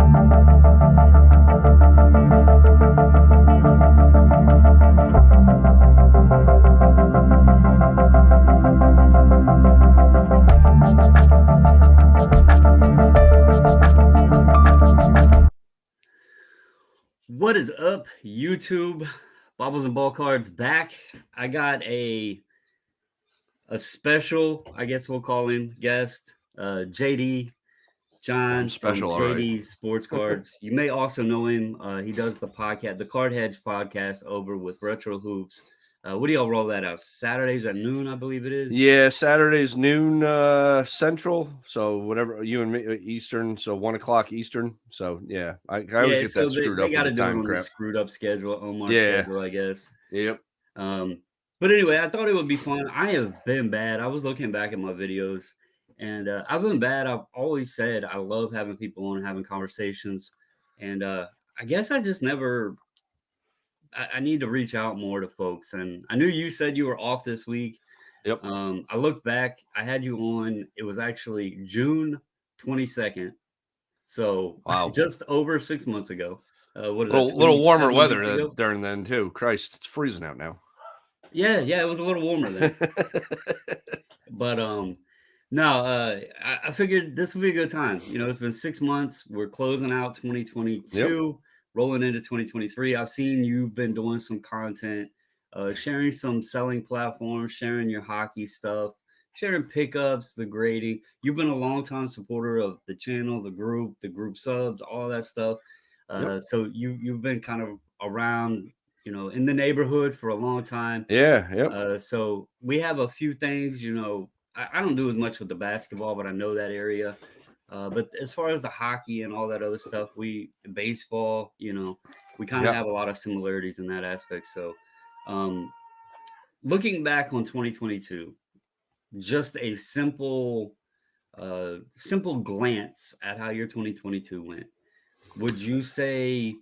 What is up, YouTube? Bobbles and Ball Cards back. I got a special, I guess we'll call him, guest, JD I'm John from special, all right. JD Sports Cards. You may also know him. He does the podcast, the Card Hedge podcast, over with Retro Hoops. What do y'all roll that out? Saturdays at noon, I believe it is. Yeah, Saturday's noon Central, so whatever you and me Eastern, so 1:00 Eastern. So yeah, I always get that screwed up they got to with the do it time on crap. the screwed up schedule, Omar's Yeah. schedule, I guess. Yep. But anyway, I thought it would be fun. I have been bad. I was looking back at my videos, and I've been bad. I've always said I love having people on and having conversations, and I guess I just never. I need to reach out more to folks, and I knew you said you were off this week. Yep. I looked back. I had you on. It was actually June 22nd, so Wow. just over 6 months ago. What is little warmer 27 weather weeks ago? during then too. Christ, it's freezing out now. Yeah, it was a little warmer then. But no, I figured this would be a good time. You know, it's been 6 months. We're closing out 2022, rolling into 2023. I've seen you've been doing some content, sharing some selling platforms, sharing your hockey stuff, sharing pickups, the grading. You've been a long-time supporter of the channel, the group subs, all that stuff. So you've been kind of around, you know, in the neighborhood for a long time. Yeah. Yep. So we have a few things, you know. I don't do as much with the basketball, but I know that area. But as far as the hockey and all that other stuff, baseball, you know, we kind of Yep. have a lot of similarities in that aspect. So, looking back on 2022, just a simple glance at how your 2022 went. Would you say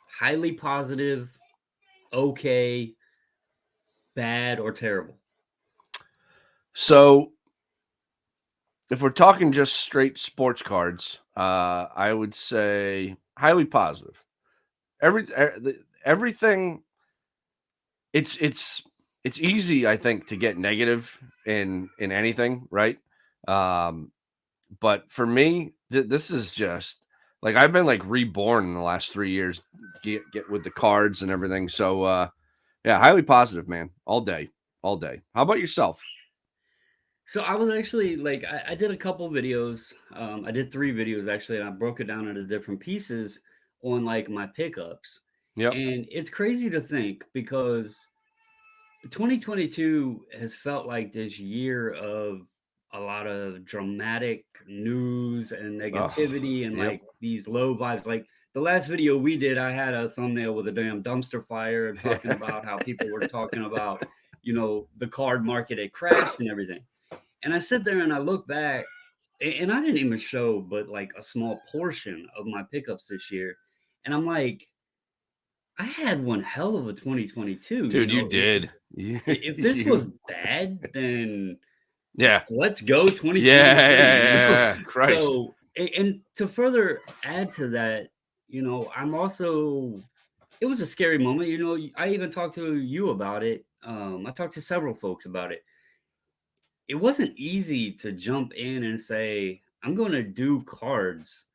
highly positive, okay, bad, or terrible? So if we're talking just straight sports cards, I would say highly positive. Everything. It's easy, I think, to get negative in anything, right? But for me, this is just like I've been like reborn in the last 3 years. Get with the cards and everything. So yeah, highly positive, man. All day. How about yourself? So I was actually like, I did a couple videos. I did 3 videos actually, and I broke it down into different pieces on like my pickups. Yep. And it's crazy to think because 2022 has felt like this year of a lot of dramatic news and negativity and Yep. like these low vibes. Like the last video we did, I had a thumbnail with a damn dumpster fire and talking about how people were talking about, you know, the card market had crashed and everything. And I sit there and I look back, and I didn't even show but like a small portion of my pickups this year. And I'm like, I had one hell of a 2022. Dude, you know, you did. if this was bad, then yeah, let's go 2023. yeah. Christ. So, and to further add to that, you know, it was a scary moment. You know, I even talked to you about it. I talked to several folks about it. It wasn't easy to jump in and say, I'm going to do cards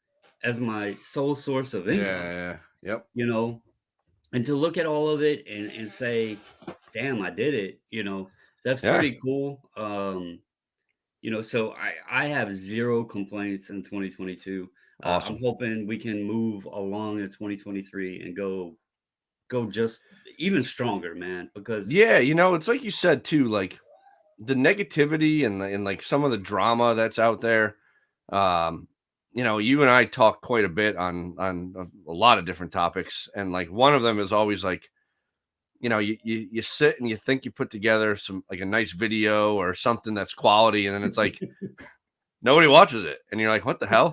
as my sole source of income, Yep. you know, and to look at all of it and say, damn, I did it, you know, that's pretty cool. You know, so I have zero complaints in 2022. Awesome. I'm hoping we can move along in 2023 and go just even stronger, man, because Yeah, you know, it's like you said too, like the negativity and like some of the drama that's out there. You know, you and I talk quite a bit on a lot of different topics, and like one of them is always like, you know, you sit and you think you put together some like a nice video or something that's quality, and then it's like nobody watches it, and you're like, what the hell?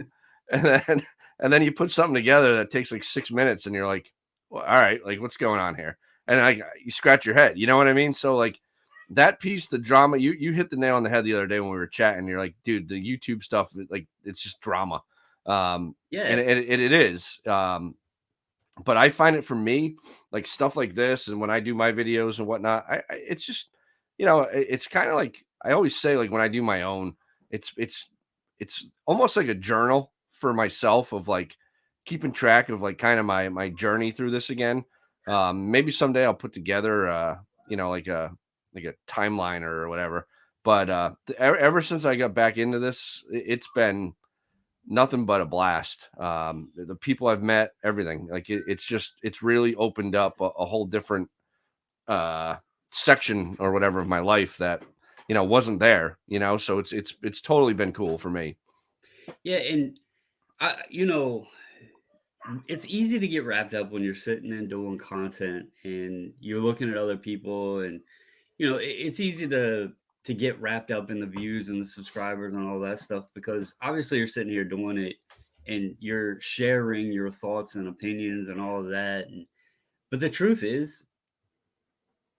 And then you put something together that takes like 6 minutes, and you're like, well, all right, like what's going on here? And you scratch your head, you know what I mean? So like that piece, the drama, you hit the nail on the head the other day when we were chatting. You're like, dude, the YouTube stuff, like it's just drama. And Yeah. it is. But I find it for me, like stuff like this, and when I do my videos and whatnot, it's just, it's kind of like I always say, like when I do my own, it's it's it's almost like a journal for myself of like keeping track of like kind of my journey through this again. Maybe someday I'll put together, like a timeline or whatever. But ever since I got back into this, it's been nothing but a blast. The people I've met, everything, like it's really opened up a whole different uh, section or whatever of my life that wasn't there. So it's totally been cool for me. Yeah, and it's easy to get wrapped up when you're sitting and doing content and you're looking at other people, and it's easy to get wrapped up in the views and the subscribers and all that stuff, because obviously you're sitting here doing it and you're sharing your thoughts and opinions and all of that. But the truth is,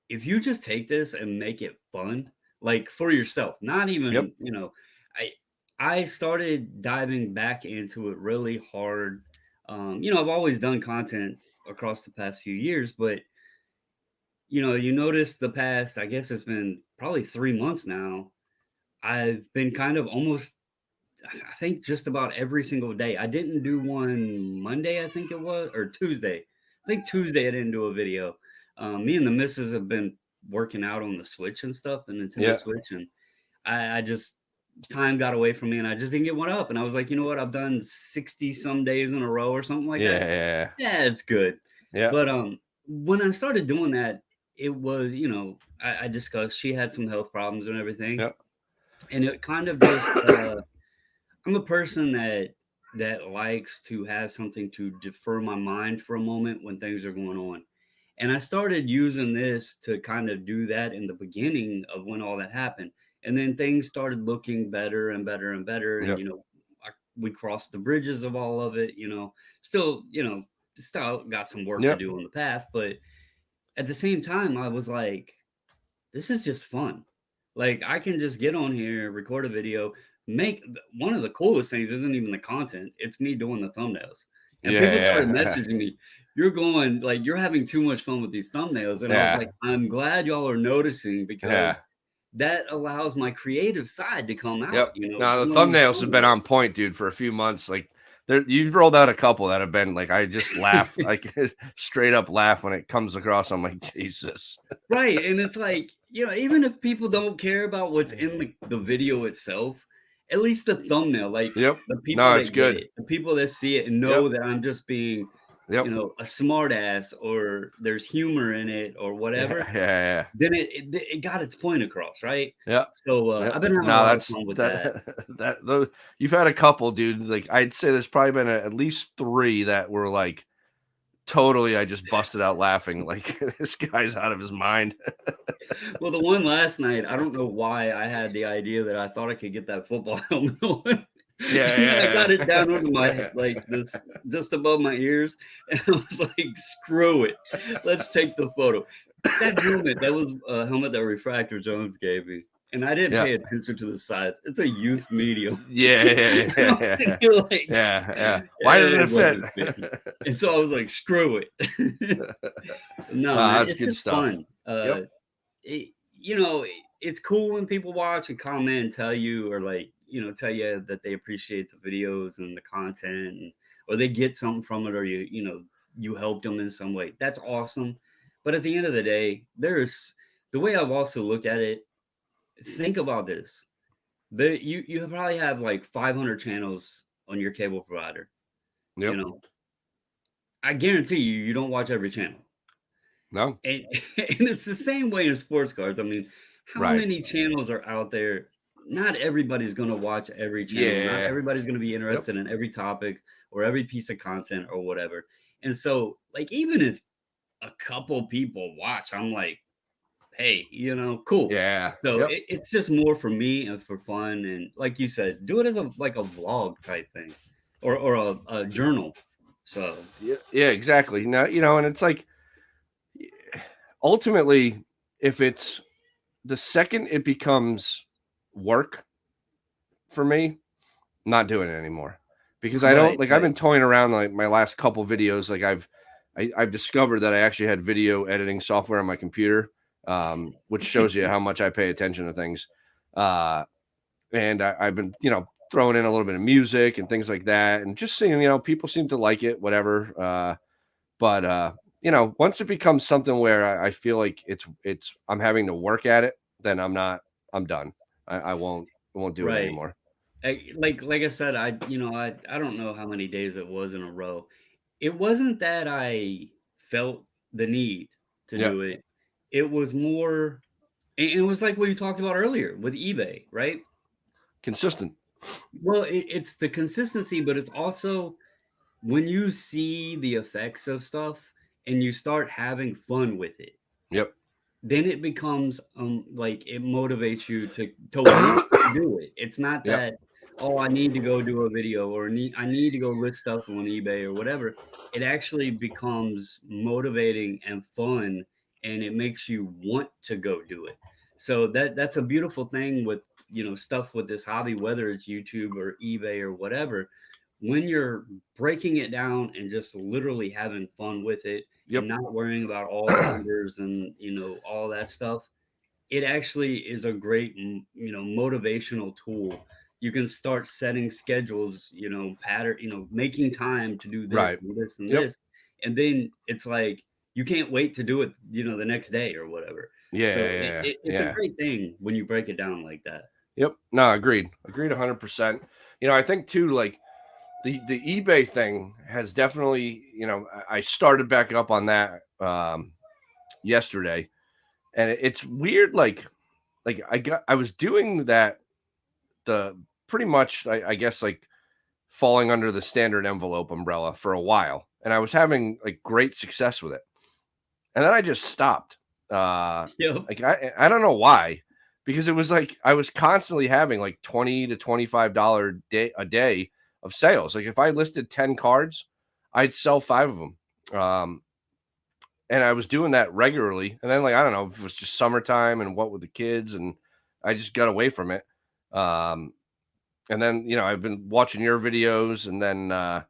if you just take this and make it fun, like for yourself, not Yep. even, I I started diving back into it really hard. I've always done content across the past few years, but you notice the past, I guess it's been probably 3 months now. I've been kind of almost, I think, just about every single day. I didn't do one Monday, I think it was, or Tuesday. I think Tuesday I didn't do a video. Me and the missus have been working out on the Switch and stuff, the Nintendo Yeah. Switch, and I just time got away from me, and I just didn't get one up. And I was like, you know what? I've done 60 some days in a row or something like Yeah. that. Yeah. Yeah, it's good. Yeah. But when I started doing that, it was, I discussed she had some health problems and everything, Yeah. and it kind of just I'm a person that likes to have something to defer my mind for a moment when things are going on. And I started using this to kind of do that in the beginning of when all that happened. And then things started looking better and better and better. And, Yep. we crossed the bridges of all of it, still, still got some work to Yep. do on the path. But at the same time, I was like, this is just fun. Like, I can just get on here, record a video, one of the coolest things isn't even the content, it's me doing the thumbnails. And Yeah. people started Yeah. messaging me, you're having too much fun with these thumbnails." And I was Yeah. like, "I'm glad y'all are noticing, because Yeah. that allows my creative side to come out, Yep. Now the doing these thumbnails have been thumbnails." on point, dude, for a few months. Like you've rolled out a couple that have been like I just laugh, like straight up laugh when it comes across. I'm like, Jesus. Right, and it's like, even if people don't care about what's in the video itself, at least the thumbnail, like, Yep. the people No, it's that get good. it, the people that see it and Yep. know that I'm just being, Yep. a smart ass, or there's humor in it or Yeah. whatever, Yeah. then it got its point across, right? Yeah. So, Yep. I've been having a No, lot of that's fun with that that. that those you've had a couple, dude. Like I'd say there's probably been at least three that were like totally. I just busted out laughing. Like this guy's out of his mind. Well, the one last night, I don't know why I had the idea that I thought I could get that football helmet on, Yeah. and then I got it down under my Yeah. like, this just above my ears, and I was like, "Screw it. Let's take the photo." That was a helmet that Refractor Jones gave me, and I didn't Yeah. pay attention to the size. It's a youth medium. Yeah. Yeah. And I was Yeah. sitting here like, Yeah. Yeah. Why doesn't it it fit? wasn't fitting. And so I was like, "Screw it." No, man, That's it's good just stuff. fun. Yep. It, it's cool when people watch and comment and tell you, or like, tell you that they appreciate the videos and the content, or they get something from it, or you helped them in some way. That's awesome. But at the end of the day, there's the way I've also looked at it. Think about this. You probably have like 500 channels on your cable provider. You Yep. know, I guarantee you don't watch every channel. No. And and it's the same way in sports cards. I mean, how Right. many channels are out there? Not everybody's gonna watch every channel. Not Yeah. everybody's gonna be Yep. interested in every topic or every piece of content or whatever. And so, like, even if a couple people watch, I'm like, hey, cool. Yeah. So Yep. it's just more for me and for fun. And like you said, do it as a vlog type thing, or a journal. So Yeah. Yeah. Exactly. Now, and it's like ultimately, if it's the second it becomes work for me, not doing it anymore. because I don't Right, like I've right, been toying around like my last couple videos. Like I've discovered that I actually had video editing software on my computer, which shows you how much I pay attention to things. Uh, and I've been, throwing in a little bit of music and things like that, and just seeing, people seem to like it, whatever. But once it becomes something where I feel like it's I'm having to work at it, then I'm done. I won't do it right. anymore. Like I said, I don't know how many days it was in a row. It wasn't that I felt the need to Yeah, do it. It was more and it was like what you talked about earlier with eBay, right? consistent. Well, it's the consistency, but it's also when you see the effects of stuff and you start having fun with it, Yep. then it becomes, like, it motivates you to want to do it. It's not Yep. that, "Oh, I need to go do a video," or I need to go list stuff on eBay," or whatever. It actually becomes motivating and fun, and it makes you want to go do it. So that's a beautiful thing with, stuff with this hobby, whether it's YouTube or eBay or whatever. When you're breaking it down and just literally having fun with it and Yep. not worrying about all the numbers and, all that stuff, it actually is a great, motivational tool. You can start setting schedules, making time to do Right. this and this and Yep. this. And then it's like you can't wait to do it, the next day or whatever. Yeah, So yeah, yeah, it's a yeah. great thing when you break it down like that. Yep. No, agreed. Agreed 100%. I think too, like the eBay thing has definitely, I started back up on that yesterday, and it's weird. Like I was doing that the pretty much I guess like falling under the standard envelope umbrella for a while, and I was having like great success with it, and then I just stopped. Yep. Like I don't know why, because it was like I was constantly having like $20 to $25 a day of sales. Like if I listed 10 cards, I'd sell 5 of them. And I was doing that regularly. And then like I don't know if it was just summertime and what with the kids, and I just got away from it. Um, and then I've been watching your videos, and then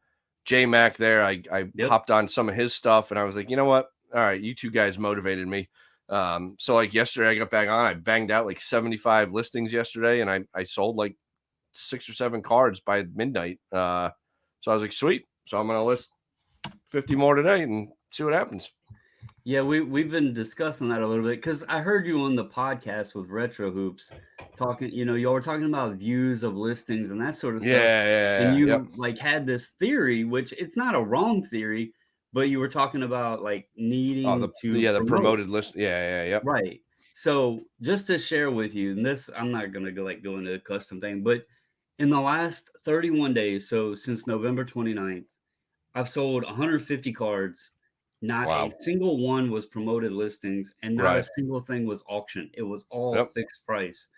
J Mac there. I Yep. hopped on some of his stuff, and I was like, you know what? All right, you two guys motivated me. So like yesterday, I got back on. I banged out like 75 listings yesterday, and I sold like 6 or 7 cards by midnight. So I was like, sweet. So I'm gonna list 50 more today and see what happens. Yeah, we've been discussing that a little bit because I heard you on the podcast with Retro Hoops talking, y'all were talking about views of listings and that sort of Yeah, stuff. And yeah, yeah, yep. you like had this theory, which it's not a wrong theory, but you were talking about like Oh, needing to the promote. promoted list. Yeah, yeah, yep. Right. So just to share with you, and this I'm not gonna go into a custom thing, but in the last 31 days, so since November 29th, I've sold 150 cards. Not a Wow. single one was promoted listings, and not a Right. single thing was auction. It was all Yep. fixed price.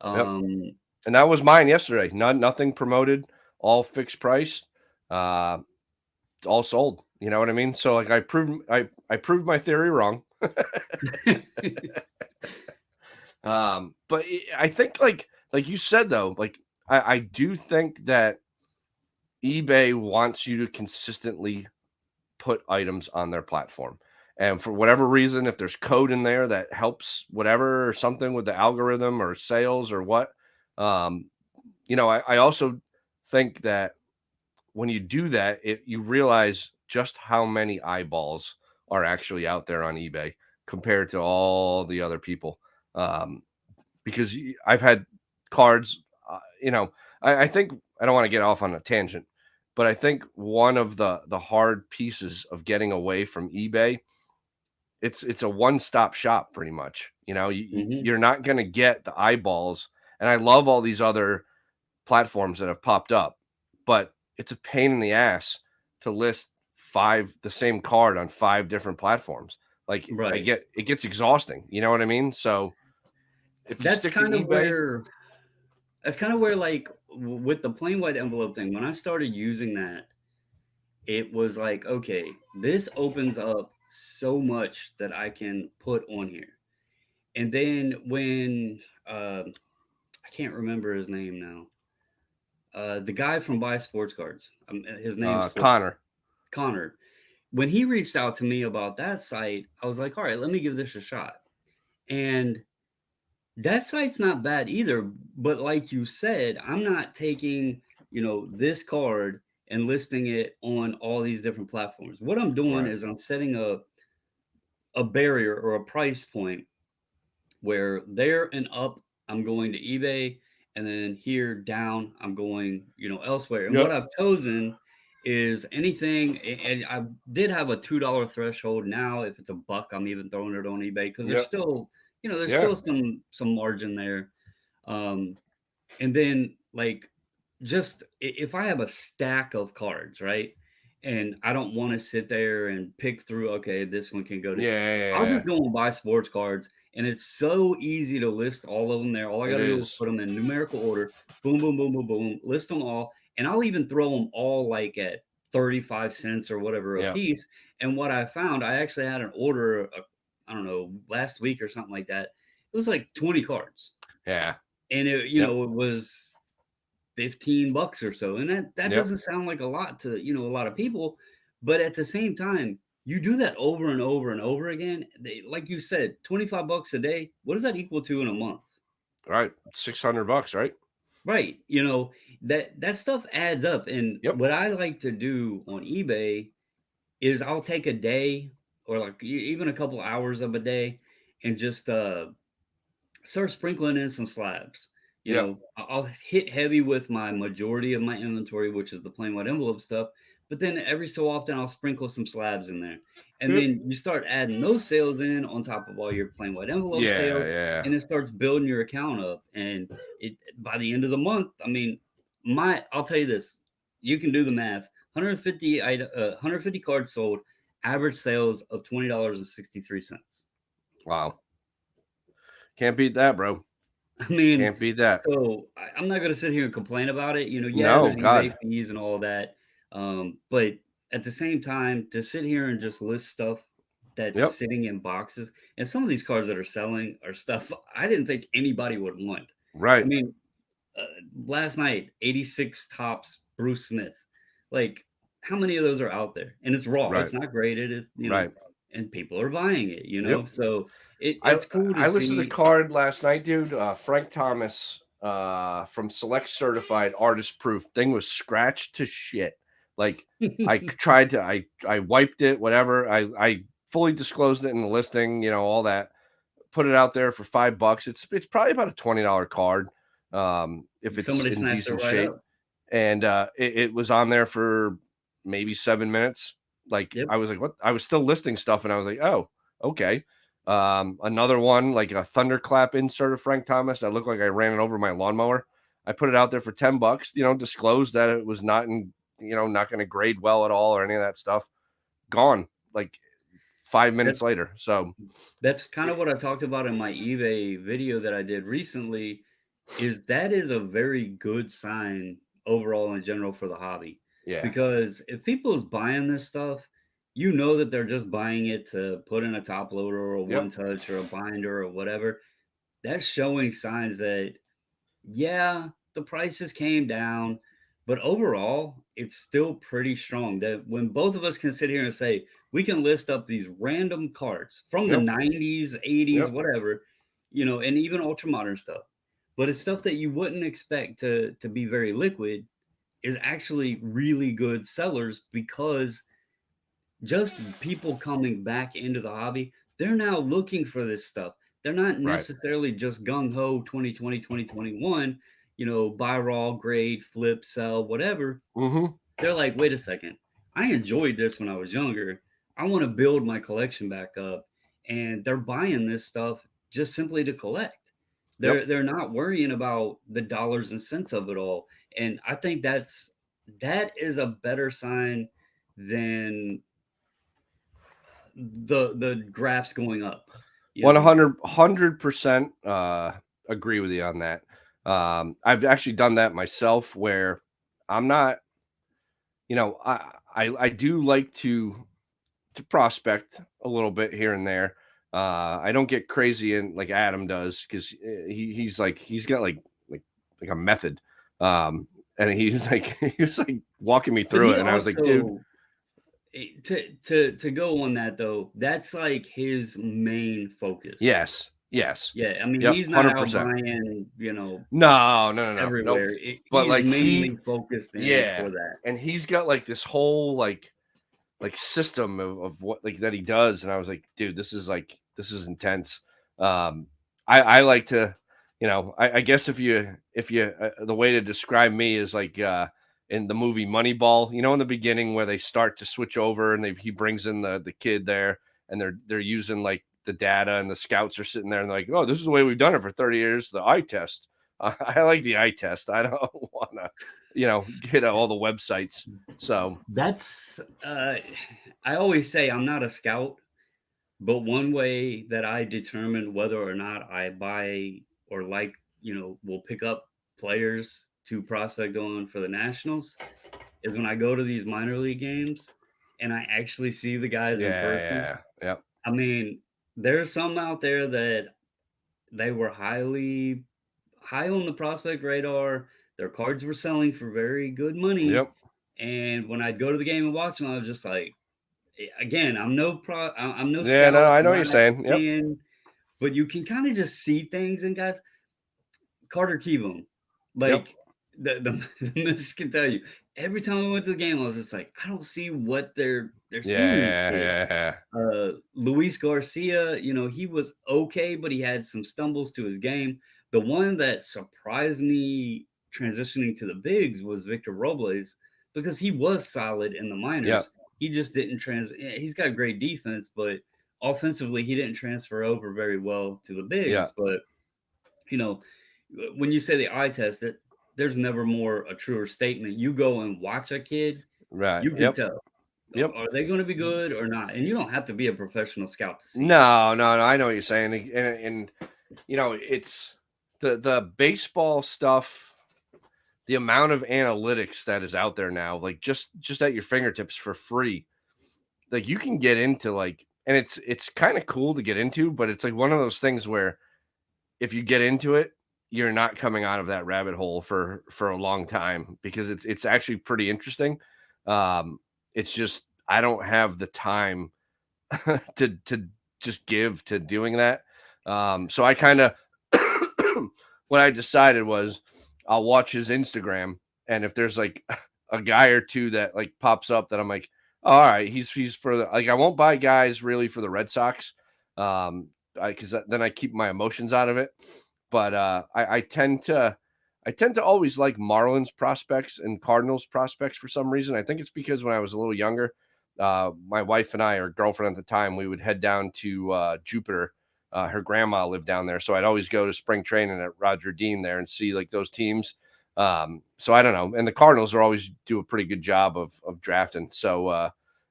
Yep. Um, And that was mine yesterday. Nothing promoted, all fixed price, uh, all sold. You know what I mean? So like I proved my theory wrong. But I think like you said though, like I do think that eBay wants you to consistently put items on their platform. And for whatever reason, if there's code in there that helps whatever or something with the algorithm or sales or what, um, I also think that when you do that, you realize just how many eyeballs are actually out there on eBay compared to all the other people. Um, because I've had cards, I think I don't want to get off on a tangent, but I think one of the hard pieces of getting away from eBay, it's a one stop shop pretty much. mhm, You're not going to get the eyeballs, and I love all these other platforms that have popped up, but it's a pain in the ass to list the same card on 5 different platforms. Like right. it gets exhausting. You know what I mean? So if you That's stick to kind of eBay, where like with the plain white envelope thing, when I started using that, it was like, okay, this opens up so much that I can put on here. And then when I can't remember his name now. the guy from Buy Sports Cards. His name's Connor. Connor. When he reached out to me about that site, I was like, all right, let me give this a shot. And that site's not bad either. But like you said, I'm not taking, this card and listing it on all these different platforms. What I'm doing Right. is I'm setting a barrier or a price point where there and up, I'm going to eBay, and then here down, I'm going, elsewhere. And what Yep. I've chosen is anything, and I did have a $2 threshold. Now, if it's a buck, I'm even throwing it on eBay because there's Yep. still, there's Yeah. still some margin there. Um, and then like just if I have a stack of cards, right? And I don't want to sit there and pick through, okay, this one can go to, Yeah. Yeah. I'll Yeah. just go and buy sports cards. And it's so easy to list all of them there. All I got It to do is is. put them in numerical order. Boom, boom, boom, boom, boom. List them all. And I'll even throw them all like at 35 cents or whatever a Yeah. piece. And what I found, I actually had an order, I don't know, last week or something like that. It was like 20 cards. Yeah. And Yep. it was $15 or so. And that Yep. doesn't sound like a lot to, a lot of people, but at the same time, you do that over and over and over again. Like you said, $25 a day, what does that equal to in a month? Right. $600, right? Right. That stuff adds up. And Yep. what I like to do on eBay is I'll take a day or like even a couple hours of a day and just start sprinkling in some slabs. Yep. I'll hit heavy with my majority of my inventory, which is the plain white envelope stuff. But then every so often, I'll sprinkle some slabs in there. And Yep. then you start adding those sales in on top of all your plain white envelope Yeah. sales, Yeah. and it starts building your account up. And by the end of the month, I mean, I'll tell you this, you can do the math. 150 cards sold, average sales of $20.63. Wow. Can't beat that, bro. I mean, Can't beat that. so I'm not gonna sit here and complain about it. Yeah, No, there's eBay God. fees and all that. But at the same time, to sit here and just list stuff that's Yep. sitting in boxes, and some of these cards that are selling are stuff I didn't think anybody would want. I Right. mean, uh, last night, 86 tops Bruce Smith. Like, how many of those are out there? And it's raw. Right. It's not graded. Right. And people are buying it. Yep. So I it's cool to I listened to the see. card last night, dude. Frank Thomas, from Select Certified Artist Proof. Thing was scratched to shit. Like tried to, I wiped it, whatever. I fully disclosed it in the listing, all that. Put it out there for $5. It's probably about a $20 card, if it's Somebody in snatched it decent right shape. up. And it was on there for maybe 7 minutes. Like Yep. I was like, what? I was still listing stuff, and I was like, oh, okay. Another one, like a thunderclap insert of Frank Thomas that looked like I ran it over my lawnmower. I put it out there for $10, disclosed that it was not not going to grade well at all or any of that stuff. Gone like 5 minutes That's later. So that's kind of y- what I talked about in my eBay video that I did recently, is that is a very good sign overall in general for the hobby. yeah, Because if people is buying this stuff, you know that they're just buying it to put in a top loader or a one yep, touch or a binder or whatever. That's showing signs that yeah, the prices came down, but overall, it's still pretty strong. That when both of us can sit here and say, we can list up these random cards from the yep, 90s, 80s, yep, whatever, and even ultra modern stuff. But it's stuff that you wouldn't expect to be very liquid is actually really good sellers because just people coming back into the hobby, they're now looking for this stuff. They're not right, necessarily just gung ho 2020, 2021, buy raw, grade, flip, sell, whatever. mm-hmm, They're like, wait a second, I enjoyed this when I was younger. I want to build my collection back up. And they're buying this stuff just simply to collect. yep, They're not worrying about the dollars and cents of it all. And I think that is a better sign than the graphs going up, you one know? hundred percent agree with you on that. I've actually done that myself where I'm not, I do like to prospect a little bit here and there. I don't get crazy in like Adam does because he's got like like a method. And he was like he was like walking me But through he it, and I was like, "Dude, also to go on that though, that's like his main focus. yes, yes. Yeah, I mean, Yep, he's not out 100%." buying, No, no, no, no, nope. everywhere. But, He's like, mainly focused in yeah, for that. and he's got, like, this whole, like, system of what, like, that he does, and I was like, "Dude, this is intense." Um, I like to, I guess if you the way to describe me is like, in the movie Moneyball, in the beginning where they start to switch over and he brings in the kid there, and they're using, like, the data, and the scouts are sitting there and they're like, "Oh, this is the way we've done it for 30 years, the eye test." I like the eye test. I don't wanna, get all the websites. So, That's I always say I'm not a scout, but one way that I determine whether or not I buy or like, will pick up players to prospect on for the Nationals is when I go to these minor league games and I actually see the guys in yeah, person. yeah, yep, I mean, there's some out there that they were high on the prospect radar. Their cards were selling for very good money. yep. And when I'd go to the game and watch them, I was just like, again, I'm no Yeah, no, scout. I I'm know what you're not actually saying. Yep, seeing, but you can kind of just see things. And guys, Carter Kieboom, yep. like the missus can tell you. Every time we went to the game, I was just like, I don't see what they're seeing in this Yeah, kid. yeah, yeah. Luis Garcia, he was okay, but he had some stumbles to his game. The one that surprised me transitioning to the bigs was Victor Robles because he was solid in the Yep, minors. He just didn't he's got great defense, but offensively he didn't transfer over very well to the yeah. bigs. But you know, when you say the eye test, there's never more a truer statement. You go and watch a kid, Right. you can Yep, tell. yep. Are they gonna be good or not? And you don't have to be a professional scout to see it. No, no, no, I know what you're saying, and it's the baseball stuff, the amount of analytics that is out there now, like, just at your fingertips for free. Like, you can get into, like, and it's kinda cool to get into, but it's, like, one of those things where if you get into it, you're not coming out of that rabbit hole for a long time because it's actually pretty interesting. Um, it's just I don't have the time to just give to doing that. So I kind of what I decided was I'll watch his Instagram, and if there's like a guy or two that like pops up that I'm like, "Oh, all right, he's for the like I won't buy guys really for the Red Sox, because then I keep my emotions out of it. But I tend to always like Marlins prospects and Cardinals prospects for some reason. I think it's because when I was a little younger, my wife and I, or girlfriend at the time, we would head down to Jupiter. Her grandma lived down there, so I'd always go to spring training at Roger Dean there and see like those teams. So I don't know, and the Cardinals are always do a pretty good job of drafting. So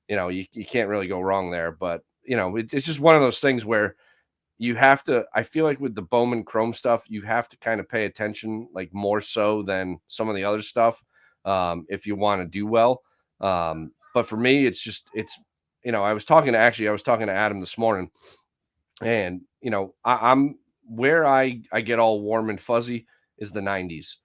you can't really go wrong there. But it's just one of those things where you have to I feel like with the Bowman Chrome stuff, you have to kind of pay attention like more so than some of the other stuff if you want to do well. But for me, I was talking to Adam this morning, and I'm where I get all warm and fuzzy is the 90s.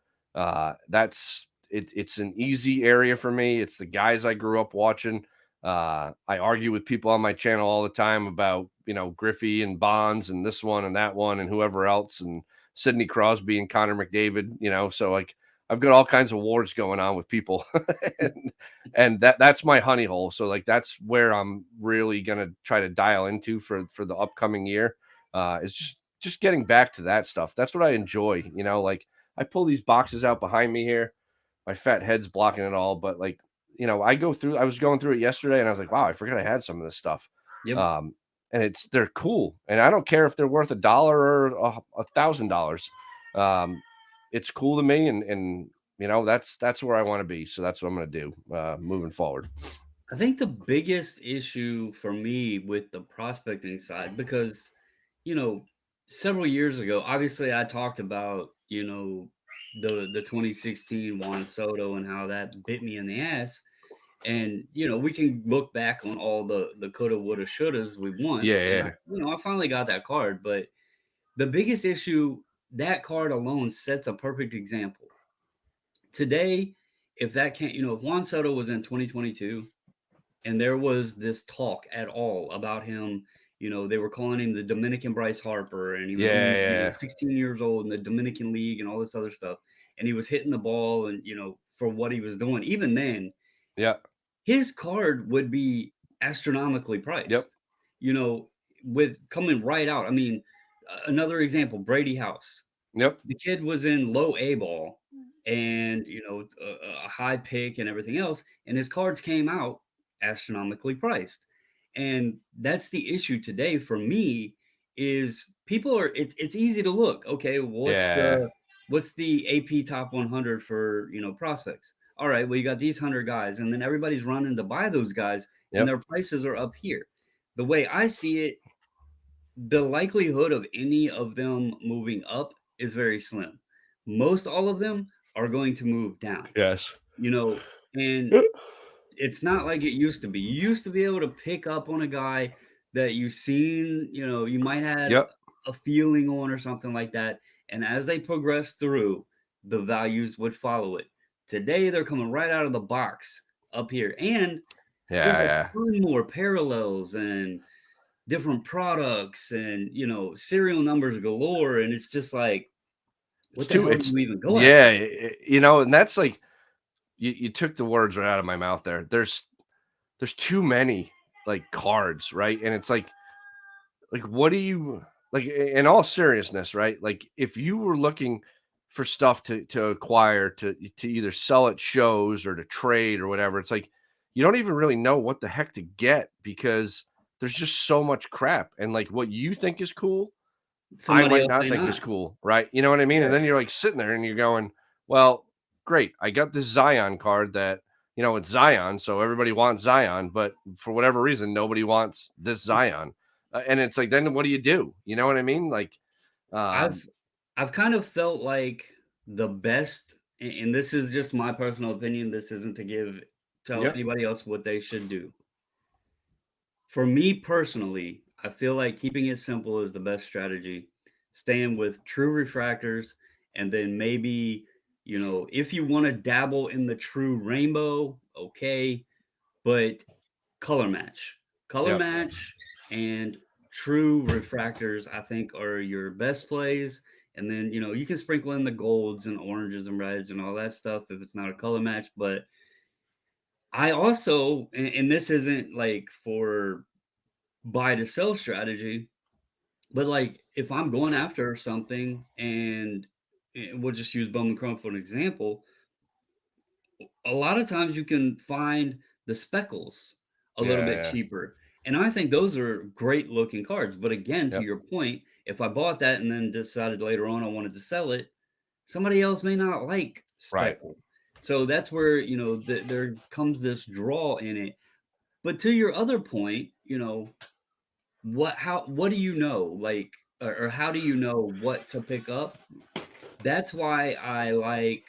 It's an easy area for me. It's the guys I grew up watching. I argue with people on my channel all the time about Griffey and Bonds and this one and that one and whoever else and Sidney Crosby and Connor McDavid. So like I've got all kinds of wars going on with people, and that's my honey hole. So like that's where I'm really gonna try to dial into for the upcoming year. Is just getting back to that stuff. That's what I enjoy. Like I pull these boxes out behind me here. My fat head's blocking it all, but like I was going through it yesterday, and I was like, wow, I forgot I had some of this stuff. Yep. Um, and they're cool, and I don't care if they're worth $1 or $1,000. Um, it's cool to me, and that's where I want to be. So that's what I'm going to do moving forward. I think the biggest issue for me with the prospecting side, because, you know, several years ago, obviously I talked about, the 2016 Juan Soto and how that bit me in the ass. And, we can look back on all the coulda, woulda, shouldas we want. Yeah, And yeah, I finally got that card. But the biggest issue, that card alone sets a perfect example. Today, if that can't, if Juan Soto was in 2022 and there was this talk at all about him, they were calling him the Dominican Bryce Harper, and he was Yeah, only, yeah, 16 years old in the Dominican League and all this other stuff. And he was hitting the ball and, for what he was doing. Even then, yeah, his card would be astronomically yep, priced, you know, with coming right out. I mean, another example, Brady House. yep, The kid was in low A ball and, a high pick and everything else, and his cards came out astronomically priced. And that's the issue today for me is people are it's easy to look, okay, yeah, what's the AP top 100 for, prospects? All right, well you got these 100 guys and then everybody's running to buy those guys and yep, their prices are up here. The way I see it, the likelihood of any of them moving up is very slim. Most all of them are going to move down, yes, you know, and it's not like it used to be. You used to be able to pick up on a guy that you've seen, you might had yep, a feeling on or something like that. And as they progress through, the values would follow it. Today, they're coming right out of the box up here. And there's yeah, a yeah. ton more parallels and different products and, serial numbers galore. And it's just like, It's what the too. hell do It's you even go yeah, after? and that's like you took the words right out of my mouth there. There's too many like cards, right? And it's like what do you like in all seriousness, right? Like if you were looking for stuff to acquire to either sell at shows or to trade or whatever, it's like you don't even really know what the heck to get because there's just so much crap. And like what you think is cool, I Somebody might else not may think is not. cool, right? You know what I mean? And Yeah. then you're like sitting there and you're going, well, great. I got this Zion card that, it's Zion. So everybody wants Zion, but for whatever reason, nobody wants this Zion. And it's like, then what do you do? You know what I mean? Like, um, I've I've kind of felt like the best, and this is just my personal opinion. This isn't to tell yep, anybody else what they should do. For me personally, I feel like keeping it simple is the best strategy. Staying with true refractors, and then maybe, if you want to dabble in the true rainbow, okay, but color match. Color yep, match and true refractors, I think, are your best plays. And then, you can sprinkle in the golds and oranges and reds and all that stuff if it's not a color match. But I also, and this isn't like for buy to sell strategy, but like if I'm going after something and we'll just use Bowman Chrome for an example, a lot of times you can find the speckles a little yeah, bit yeah, cheaper. And I think those are great looking cards. But again, to yep, your point, if I bought that and then decided later on I wanted to sell it, somebody else may not like right. speckle. So that's where, there comes this draw in it. But to your other point, what do you know? Like, or how do you know what to pick up? That's why I like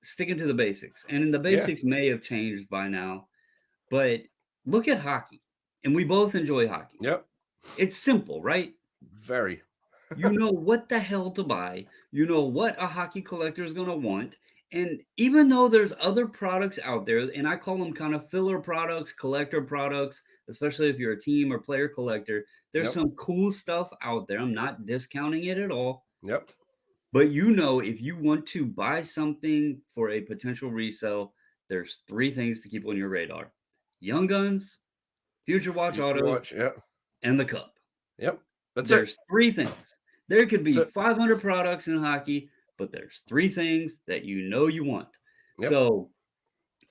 sticking to the basics. And the Yeah, basics may have changed by now. But look at hockey, and we both enjoy hockey. yep, It's simple, right? very. You know what the hell to buy. You know what a hockey collector is going to want. And even though there's other products out there, and I call them kind of filler products, collector products, especially if you're a team or player collector, there's Yep, some cool stuff out there. I'm not discounting it at all. yep, But if you want to buy something for a potential resale, there's three things to keep on your radar: Young Guns, Future Watch future Autos, watch. Yep, and the Cup. yep. That's it. There's three things. There could be That's it. 500 products in hockey, but there's three things that you want. Yep, So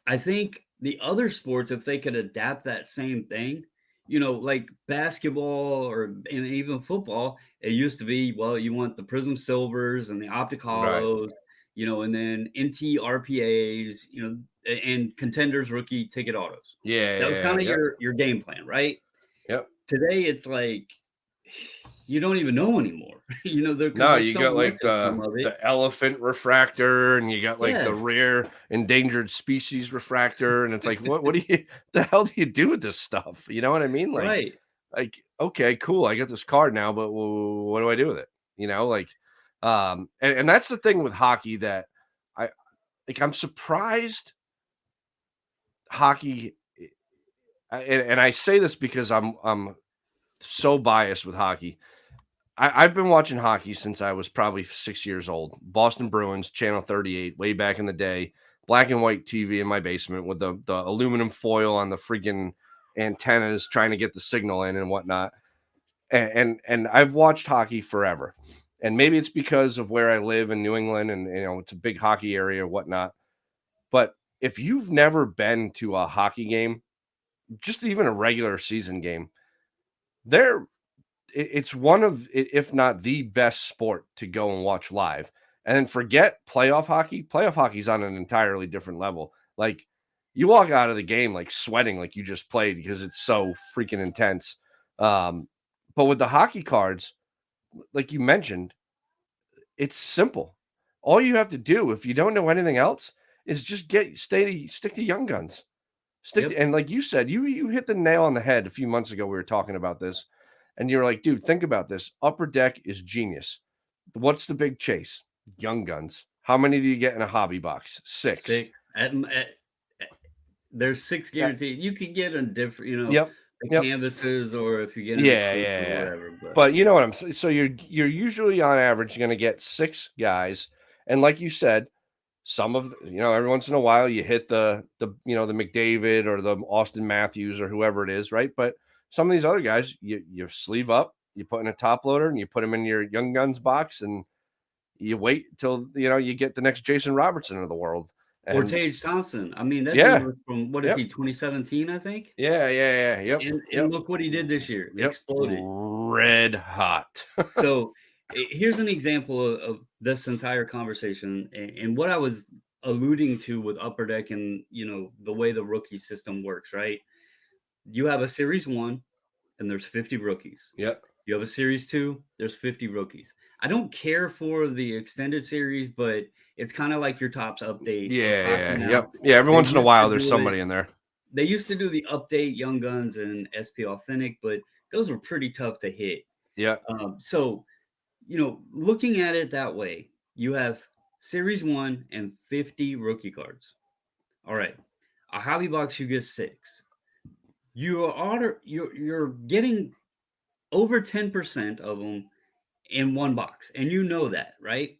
I think the other sports, if they could adapt that same thing, like basketball or and even football, it used to be, well, you want the Prism Silvers and the Optic right. Hollows, and then NT RPAs, and Contenders rookie ticket autos. Yeah, That was yeah, kind yeah, of yep, your game plan, right? yep. Today, it's like you don't even know anymore, because No, there's you so got much like of some of it. the elephant refractor, and you got like Yeah, the rare endangered species refractor, and it's like, what do you the hell do you do with this stuff? You know what I mean? right. Like okay, cool, I got this card now, but what do I do with it? And that's the thing with hockey that I like, I'm surprised hockey, and I say this because I'm so biased with hockey. I've been watching hockey since I was probably 6 years old. Boston Bruins, Channel 38, way back in the day, black and white TV in my basement with the aluminum foil on the freaking antennas trying to get the signal in and whatnot. And I've watched hockey forever. And maybe it's because of where I live in New England and it's a big hockey area or whatnot. But if you've never been to a hockey game, just even a regular season game, there it's one of, if not the best sport to go and watch live. And then forget playoff hockey. Playoff hockey's on an entirely different level. Like you walk out of the game like sweating like you just played because it's so freaking intense. But with the hockey cards, like you mentioned, it's simple. All you have to do if you don't know anything else is just stick to Young Guns. Yep. And like you said, you hit the nail on the head a few months ago. We were talking about this, and you're like, dude, think about this. Upper Deck is genius. What's the big chase? Young Guns. How many do you get in a hobby box? Six. 6 at there's 6 Yeah. guaranteed. You could get a different, Yep. the Yep. canvases or if you get an Yeah, exclusive yeah, or yeah. whatever, but But you know what I'm saying. So you're usually on average going to get six guys, and like you said, some of every once in a while you hit the McDavid or the Austin Matthews or whoever it is, right? But some of these other guys, you sleeve up, you put in a top loader, and you put them in your Young Guns box, and you wait till you get the next Jason Robertson of the world. or And Tage Thompson. I mean, that dude yeah, was from what is yep, he, 2017, I think? yeah, yeah, yeah, yep, And yep, look what he did this year, yep, exploded. red hot. So, here's an example of this entire conversation and what I was alluding to with Upper Deck and, the way the rookie system works, right? You have a series 1 and there's 50 rookies. Yep. You have a series 2, there's 50 rookies. I don't care for the extended series, but it's kinda like your Topps update of Yeah, hockey yeah, now. yep, yeah. Every They once in a used to while, there's do it somebody in there. they used to do the update Young Guns and SP Authentic, but those were pretty tough to hit. Yeah, So, looking at it that way, you have series 1 and 50 rookie cards. All right. A hobby box, you get 6. You're getting over 10% of them in one box, and you know that, right?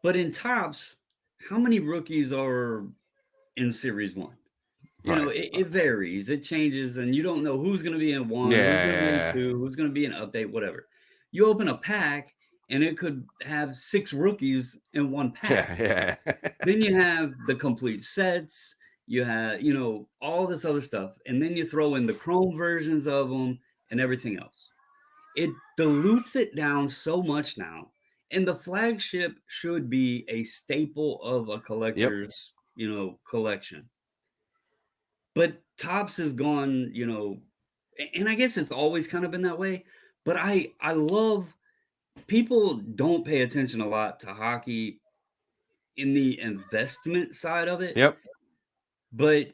But in Tops, how many rookies are in series 1? right. It varies, it changes, and you don't know who's gonna be in 1, who's gonna be in Yeah, 2, who's gonna be in update, whatever. You open a pack, and it could have 6 rookies in 1 pack. yeah, yeah. Then you have the complete sets, you have, all this other stuff, and then you throw in the Chrome versions of them and everything else. It dilutes it down so much now, and the flagship should be a staple of a Yep, collector's, collection. But Topps has gone, and I guess it's always kind of been that way, but I love people don't pay attention a lot to hockey in the investment side of it, yep, but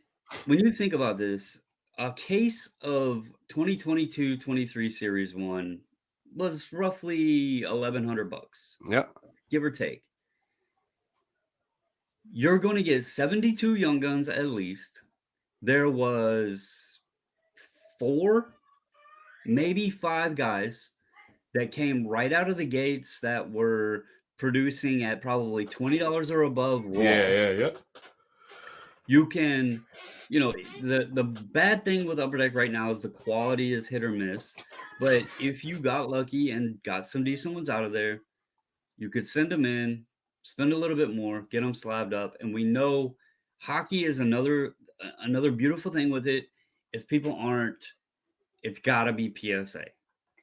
when you think about this, a case of 2022-23 Series 1 was roughly 1,100 bucks, yep, give or take. You're gonna get 72 Young Guns at least. There was 4, maybe 5 guys that came right out of the gates that were producing at probably $20 or above yeah, raw. yeah, yeah. You can, the bad thing with Upper Deck right now is the quality is hit or miss. But if you got lucky and got some decent ones out of there, you could send them in, spend a little bit more, get them slabbed up, and we know hockey is another beautiful thing with it is people aren't. It's got to be PSA.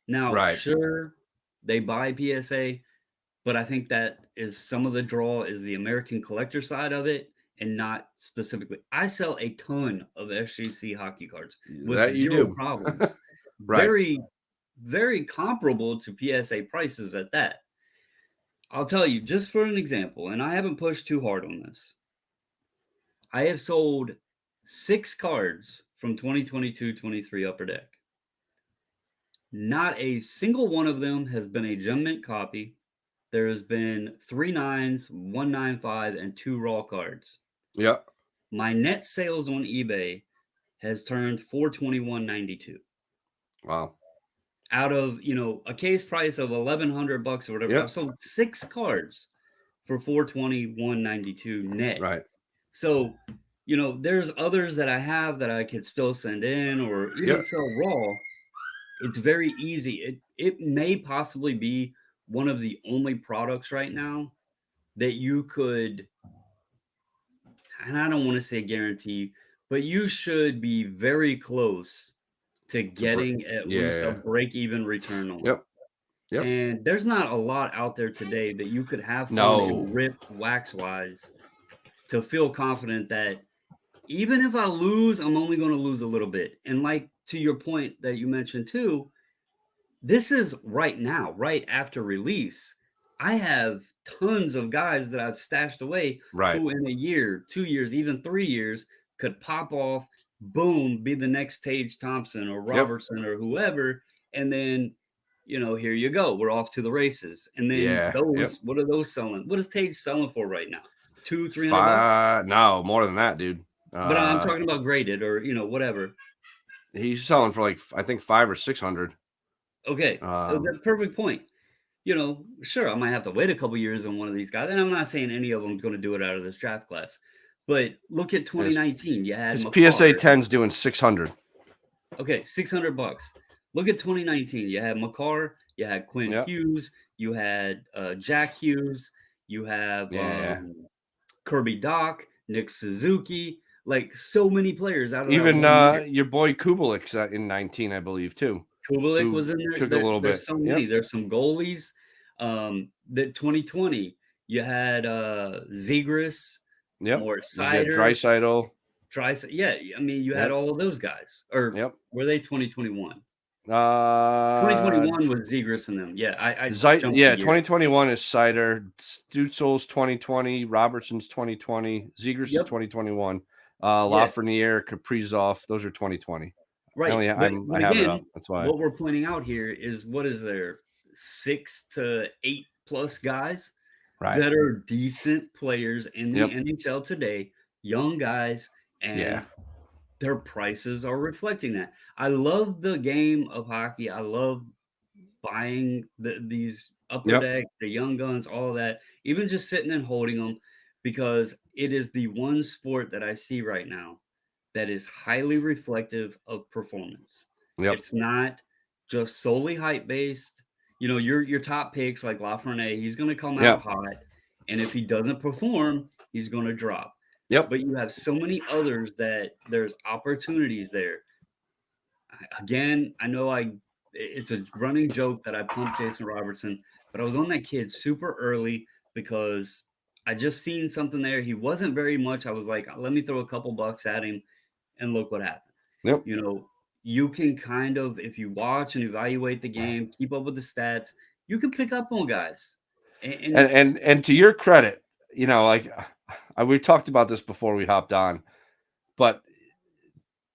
Now, Right. sure, they buy PSA, but I think that is some of the draw is the American collector side of it and not specifically. I sell a ton of SGC hockey cards with That you 0 do. problems. Right. Very, very comparable to PSA prices at that. I'll tell you, just for an example, and I haven't pushed too hard on this. I have sold 6 cards from 2022-23 Upper Deck. Not a single one of them has been a gem mint copy. there's been 3 nines, 195, and 2 raw cards. Yep. My net sales on eBay has turned 421.92 Wow. out of, a case price of 1,100 bucks or whatever. I've Yep. sold 6 cards for 421.92 net. Right. So, there's others that I have that I could still send in or even Yep. sell raw. It's very easy. It may possibly be one of the only products right now that you could, and I don't want to say guarantee, but you should be very close to To br getting at Yeah, least a yeah. break even return on. Yep. Yep. And there's not a lot out there today that you could have fun No. and rip wax wise to feel confident that even if I lose, I'm only going to lose a little bit. And like to your point that you mentioned too, this is right now, right after release. I have tons of guys that I've stashed away Right. who in a year, 2 years, even 3 years could pop off, boom, be the next Tage Thompson or Yep. Robertson or whoever, and then, here you go, we're off to the races. And then Yeah. Yep. those, what are those selling? What is Tage selling for right now? 2, 300 bucks? 5 No, more than that, dude. But I'm talking about graded or, whatever. He's selling for, like, I think 5 or 600. Okay, Um, the perfect point. Sure, I might have to wait a couple years on one of these guys, and I'm not saying any of them is gonna do it out of this draft class, but look at and his 2019, you had his McCarr. PSA 10's doing 600. Okay, 600 bucks. Look at 2019, you had McCarr, you had Quinn Yep. Hughes, you had, Jack Hughes, you have, Yeah. Kirby Doc, Nick Suzuki, like, so many players out of that Even, 1 year. your boy Kubelik's, in 19, I believe, too, Kubelik who was in there. took a little There's bit. so many. Yep. There's some goalies. That 2020, you had Zegras, Yep. Moritz You got Seider, Draisaitl. Trice. Yeah, I mean, you had Yep. all of those guys. Or Yep. were they 2021? Uh, 2021 was Zegras and them. Yeah, I Zeit jumped a yeah, year. 2021 is Seider, Stutzel's 2020, Robertson's 2020, Zegras is Yep. 2021, Yeah. Lafreniere, Kaprizov, those are 2020. Right. I But have it up, again, that's why. what we're pointing out here is what is there 6 to 8 plus guys Right. that are decent players in the Yep. NHL today, young guys, Yeah. and their prices are reflecting that. I love the game of hockey. I love buying these upper Yep. deck, the young guns, all that, even just sitting and holding them because it is the one sport that I see right now that is highly reflective of performance. Yep. It's not just solely hype based. Your top picks like Lafreniere, he's going to come out Yep. hot, and if he doesn't perform, he's going to drop. Yep. But you have so many others that there's opportunities there. Again, I know it's a running joke that I pumped Jason Robertson, but I was on that kid super early because I just seen something there. He wasn't very much. I was like, let me throw a couple bucks at him and look what happened. Yep. You know, you can kind of, if you watch and evaluate the game, keep up with the stats, you can pick up on guys. And And to your credit, like, we talked about this before we hopped on, but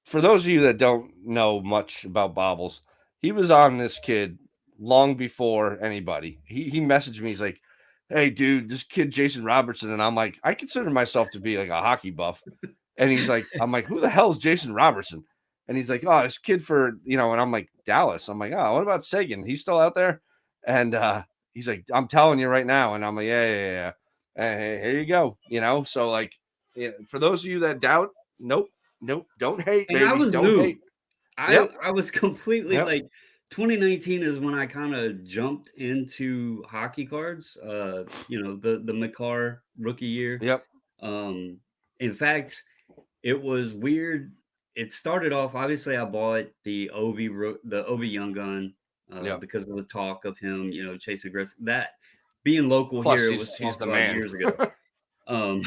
for those of you that don't know much about Bobbles, he was on this kid long before anybody. He messaged me. He's like, "Hey, dude, this kid Jason Robertson," and I'm like, I consider myself to be like a hockey buff, and he's like, I'm like, who the hell is Jason Robertson? And he's like, oh, this kid for and I'm like, Dallas. I'm like, oh, what about Sagan? He's still out there, and he's like, I'm telling you right now, and I'm like, yeah, yeah, yeah. Hey, here you go. So like, for those of you that doubt, nope. Nope, don't hate, and I baby, was don't new. hate. I Yep, I was completely yep, like 2019 is when I kinda jumped into hockey cards, the McCarr rookie year. yep, Um, in fact, it was weird. It started off obviously, I bought the Ovi Young Gun, yep. because of the talk of him, chasing aggressive that being local Plus, here, it was he's talked the about man. years ago. Um,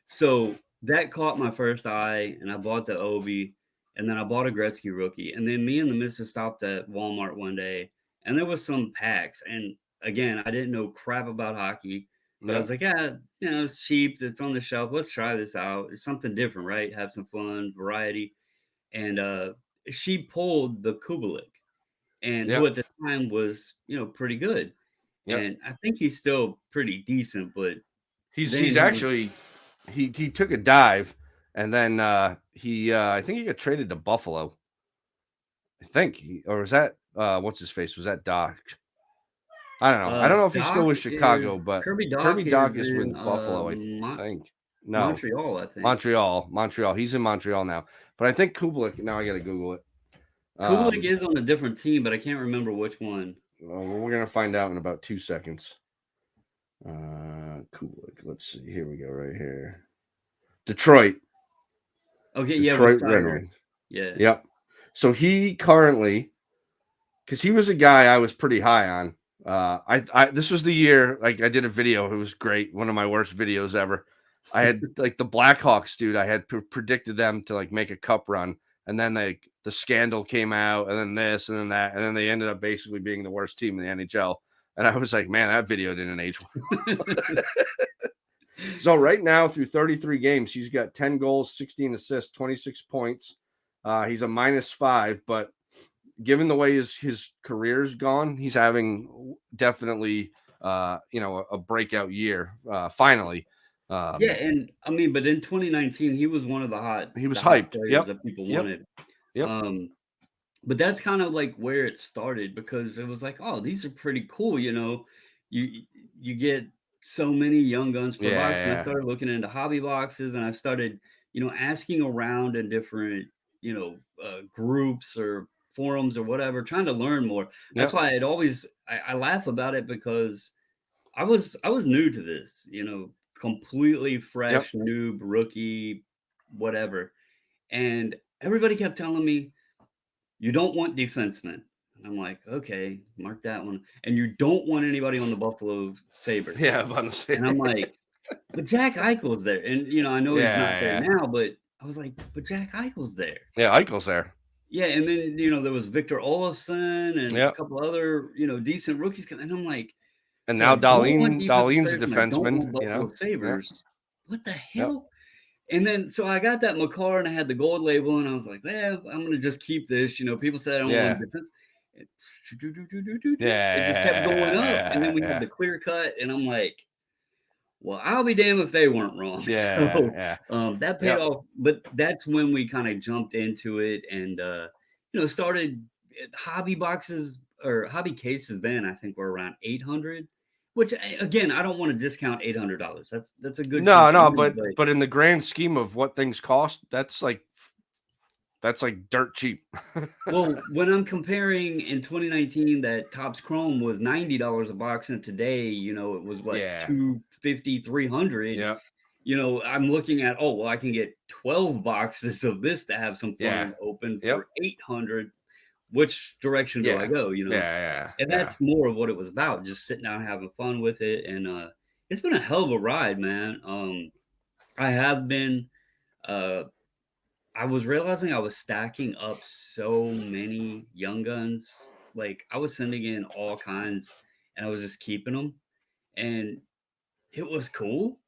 so that caught my first eye, and I bought the Obi, and then I bought a Gretzky rookie, and then me and the missus stopped at Walmart one day, and there was some packs, and again, I didn't know crap about hockey, but I was Yep, like, yeah, it's cheap, it's on the shelf, let's try this out. It's something different, right? Have some fun, variety, and she pulled the Kubalik, and who yep, at the time was pretty good. Yep. and I think he's still pretty decent, but He's then he was actually he took a dive and then he I think he got traded to Buffalo. I think or was that what's his face? Was that Doc? I don't know. I don't know if he's still Doc with is Chicago, but Kirby Kirby Doc is Doc is in, with Buffalo, I Mon think. No, Montreal, I think. Montreal. He's in Montreal now. But I think Kublik. Now I got to Google it. Kubelik Um, is on a different team, but I can't remember which one. well, we're gonna find out in about 2 seconds. Kublik. Let's see. Here we go. Right here. Detroit. Okay, yeah, with Detroit Red Sider. Wings. Yeah. Yep. So he currently, because he was a guy I was pretty high on. I this was the year like I did a video. It was great. One of my worst videos ever. I had like the Blackhawks, dude. I had predicted them to like make a cup run, and then the scandal came out, and then this, and then that, and then they ended up basically being the worst team in the NHL. And I was like, man, that video didn't age well. So right now, through 33 games, he's got 10 goals, 16 assists, 26 points. He's a -5, but given the way his career's gone, he's having definitely a breakout year. Finally, Yeah, um, and I mean, but in 2019, he was one of he was the hot hyped. players Yep, that people yep, wanted. yep. Um, but that's kind of like where it started because it was like, oh, these are pretty cool, you know. You you get so many young guns per box, and I Yeah, started looking into hobby boxes, and I started, asking around in different, groups or forums or whatever, trying to learn more. That's yep, why I laugh about it because I was new to this, completely yep. fresh, noob, rookie, whatever. And everybody kept telling me, "You don't want defensemen." And I'm like, "Okay, mark that one." And you don't want anybody on the Buffalo Sabres. Yeah, I'm about to say. And I'm like, "But Jack Eichel's there." And I know he's not Yeah, there yeah, now, but I was like, "But Jack Eichel's there." yeah. Eichel's there. Yeah, and then, there was Victor Olofsson and a Yep. couple other, decent rookies, and I'm like, And so I now don't want defensive Dahlin's a players and I don't want defenseman. Buffalo Yep, Sabres. What the yep. hell? And then so I got that Makar and I had the gold label and I was like, "Well, I'm gonna just keep this." People said I don't want Yeah, defense. It it just kept going up. And then yeah, we had yeah, the clear cut, and I'm like, well, I'll be damned if they weren't wrong. yeah, So yeah. that paid Yep, off. But that's when we kind of jumped into it and started hobby boxes or hobby cases then I think were around 800, which again, I don't want to discount $800. That's a good chunk no, of no, money, but but in the grand scheme of what things cost, that's like dirt cheap. well, when I'm comparing in 2019 that Topps Chrome was $90 a box, and today, it was what, Yeah, 250, 300. yeah, I'm looking at, oh, well, I can get 12 boxes of this to have some yeah, fun open yep, for 800. Which direction do I yeah, go? yeah, And yeah, that's more of what it was about, just sitting down having fun with it. And it's been a hell of a ride, man. I have been uh I was realizing I was stacking up so many young guns. Like I was sending in all kinds and I was just keeping them. And it was cool.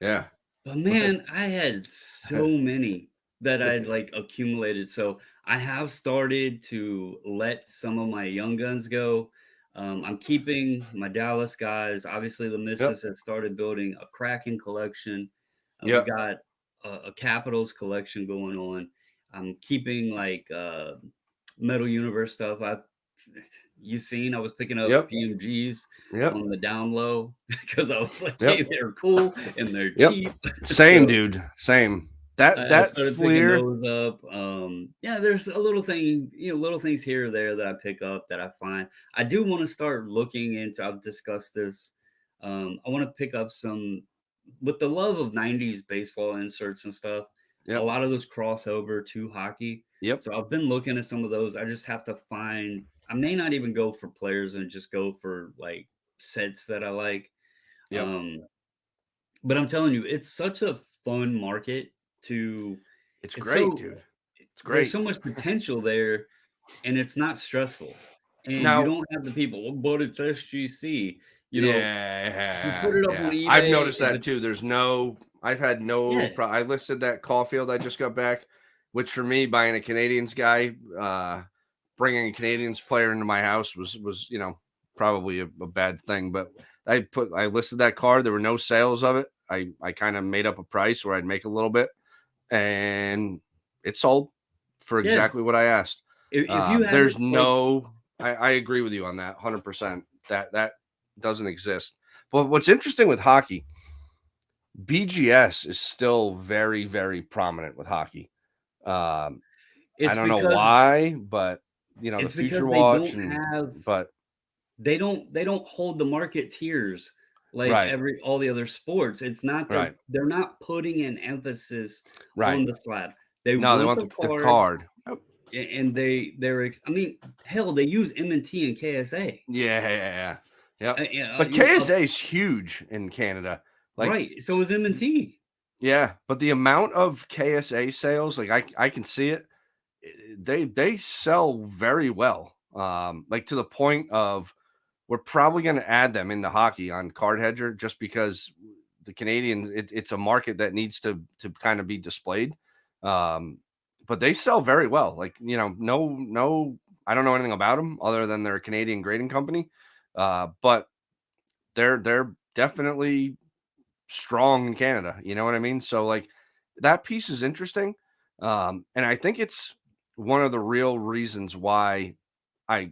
yeah, But man, I had so many that I'd like accumulated. So I have started to let some of my young guns go. I'm keeping my Dallas guys. Obviously, the yep, missus has started building a Kraken collection. We yep, got a Capitals collection going on. I'm keeping like Metal Universe stuff. You seen I was picking up yep, PMGs yep, on the down low because I was like, yep, hey, they're cool and they're yep. cheap. Same, So dude. Same. That I that started picking Fleer. those up. Yeah, there's a little thing, little things here or there that I pick up that I find. I do want to start looking into. I've discussed this. I want to pick up some with the love of '90s baseball inserts and stuff. A Yep, lot of those crossover to hockey. yep, So I've been looking at some of those. I just have to find. I may not even go for players and just go for like sets that I like. yep. Um, but I'm telling you, it's such a fun market to It's it's great, so dude. It's there's great. so much potential there, and it's not stressful, and you Now, don't have the people, "Well, but it's SGC." If you yeah, put it up on yeah. I've eBay, noticed if that too. it's I've had no yeah, pro I listed that Caulfield I just got back, which for me, buying a Canadians guy, bringing a Canadians player into my house was, probably a bad thing, but I listed that card. There were no sales of it. I kind of made up a price where I'd make a little bit, and it sold for Yeah. exactly what I asked. If you have it, There's like, no, I agree with you on that 100%. That doesn't exist. But what's interesting with hockey, BGS is still very, very prominent with hockey. Um, I it's don't know because why, but the it's Future because they Watch don't and have but they don't hold the market tiers like right, every all the other sports. It's not right, they're not putting an emphasis right. on the slab. They No, they want want the the card, card. Yep. and I mean, hell, they use M&T and KSA. Yeah, yeah, yeah, yeah. Yep. But You know, KSA is huge in Canada. Like, right. So is M&T. yeah, but the amount of KSA sales, like I can see it. They sell very well. Like to the point of we're probably going to add them into hockey on Card Hedger just because the Canadians, it's a market that needs to kind of be displayed. Um, but they sell very well. Like no, I don't know anything about them other than they're a Canadian grading company, but they're definitely strong in Canada. You know what I mean? So like that piece is interesting, and I think it's one of the real reasons why I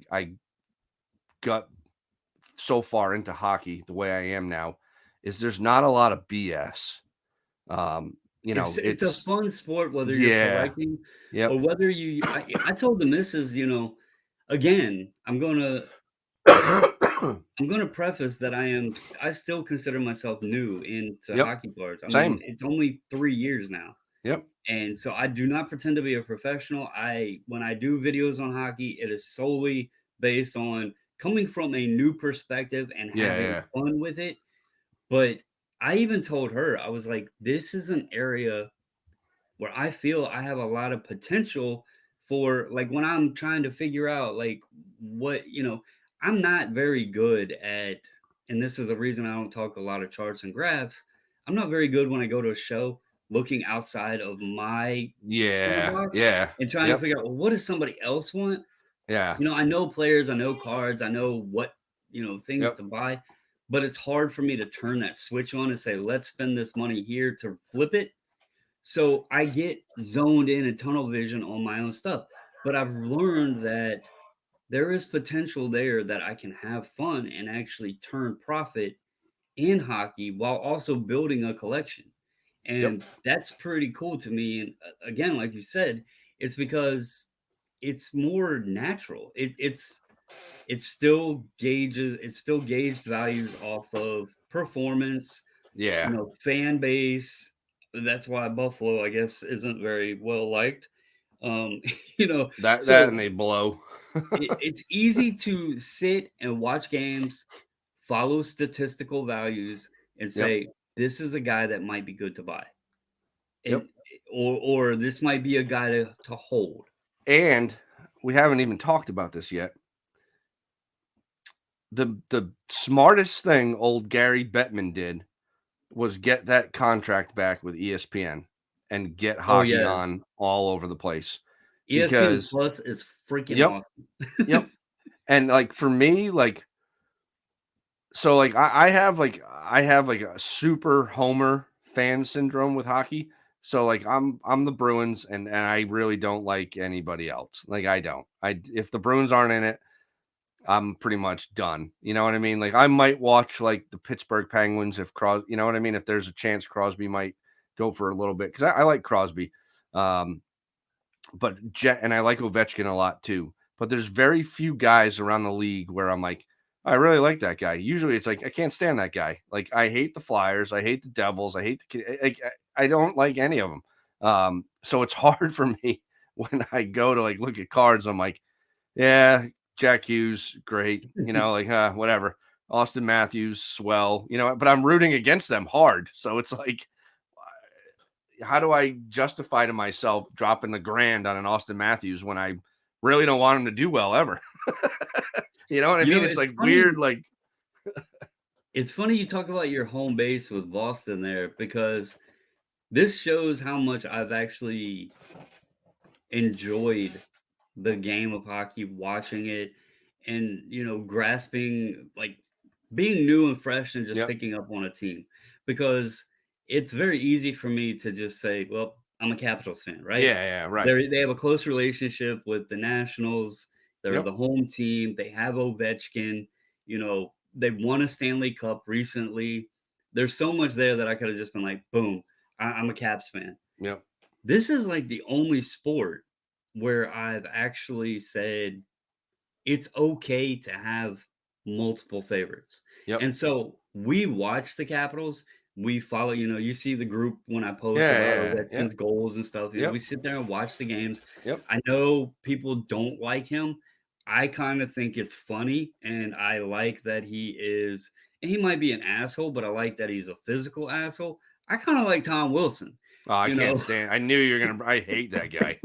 got so far into hockey the way I am now is there's not a lot of BS. It's a It's fun sport whether you're yeah, collecting yep. or whether I told the missus, again, I'm gonna preface that I still consider myself new into Yep, hockey cards. I mean, same. it's only 3 years now, Yep, and so I do not pretend to be a professional. When I do videos on hockey, it is solely based on coming from a new perspective and yeah, having yeah, fun with it, but I even told her, I was like, "This is an area where I feel I have a lot of potential for like when I'm trying to figure out like I'm not very good at, and this is the reason I don't talk a lot of charts and graphs. I'm not very good when I go to a show looking outside of my yeah, sandbox yeah. and trying to Yep, figure out, well, what does somebody else want? yeah, I know players, I know cards, I know what, things yep, to buy, but it's hard for me to turn that switch on and say, let's spend this money here to flip it, so I get zoned in and tunnel vision on my own stuff. But I've learned that there is potential there that I can have fun and actually turn profit in hockey while also building a collection. yep, And that's pretty cool to me. And again, like you said, it's because it's more natural. It's still gauged values off of performance, yeah. fan base. That's why Buffalo, I guess, isn't very well liked. Um, That and so they blow. it's easy to sit and watch games, follow statistical values, and Yep, say, this is a guy that might be good to buy. yep. And or this might be a guy to hold. And we haven't even talked about this yet. The smartest thing old Gary Bettman did was get that contract back with ESPN and get Oh hockey yeah. on all over the place ESPN because Plus is freaking yep, awesome. yep. And like for me, like I have like a super homer fan syndrome with hockey. So like I'm the Bruins and I really don't like anybody else. Like I don't. I if the Bruins aren't in it, I'm pretty much done. You know what I mean? Like I might watch like the Pittsburgh Penguins if you know what I mean? If there's a chance Crosby might go for a little bit because I like Crosby. Um, but Jet and I like Ovechkin a lot too. But there's very few guys around the league where I'm like, I really like that guy. Usually it's like I can't stand that guy. Like I hate the Flyers, I hate the Devils, I hate like I don't like any of them. So it's hard for me when I go to like look at cards. I'm like, yeah, Jack Hughes, great. Like whatever. Austin Matthews, swell. But I'm rooting against them hard. So it's like how do I justify to myself dropping the grand on an Austin Matthews when I really don't want him to do well ever? You know what I mean? It's It's like weird, funny. like It's funny you talk about your home base with Boston there because this shows how much I've actually enjoyed the game of hockey, watching it and grasping, like, being new and fresh and just Yep. picking up on a team, because it's very easy for me to just say, well, I'm a Capitals fan, right? Yeah, yeah, right. They have a close relationship with the Nationals. They're Yep. the home team. They have Ovechkin. They've won a Stanley Cup recently. There's so much there that I could have just been like, boom, I'm a Caps fan. Yep. This is like the only sport where I've actually said it's okay to have multiple favorites. Yep. And so we watch the Capitals. We follow, you see the group when I post Yeah, about yeah, yeah. Ovechkin's goals and stuff. We Yep. sit there and watch the games. Yep. I know people don't like him. I kind of think it's funny, and I like that and he might be an asshole, but I like that he's a physical asshole. I kind of like Tom Wilson, Oh, I you can't know. stand. I knew you were gonna. I hate that guy.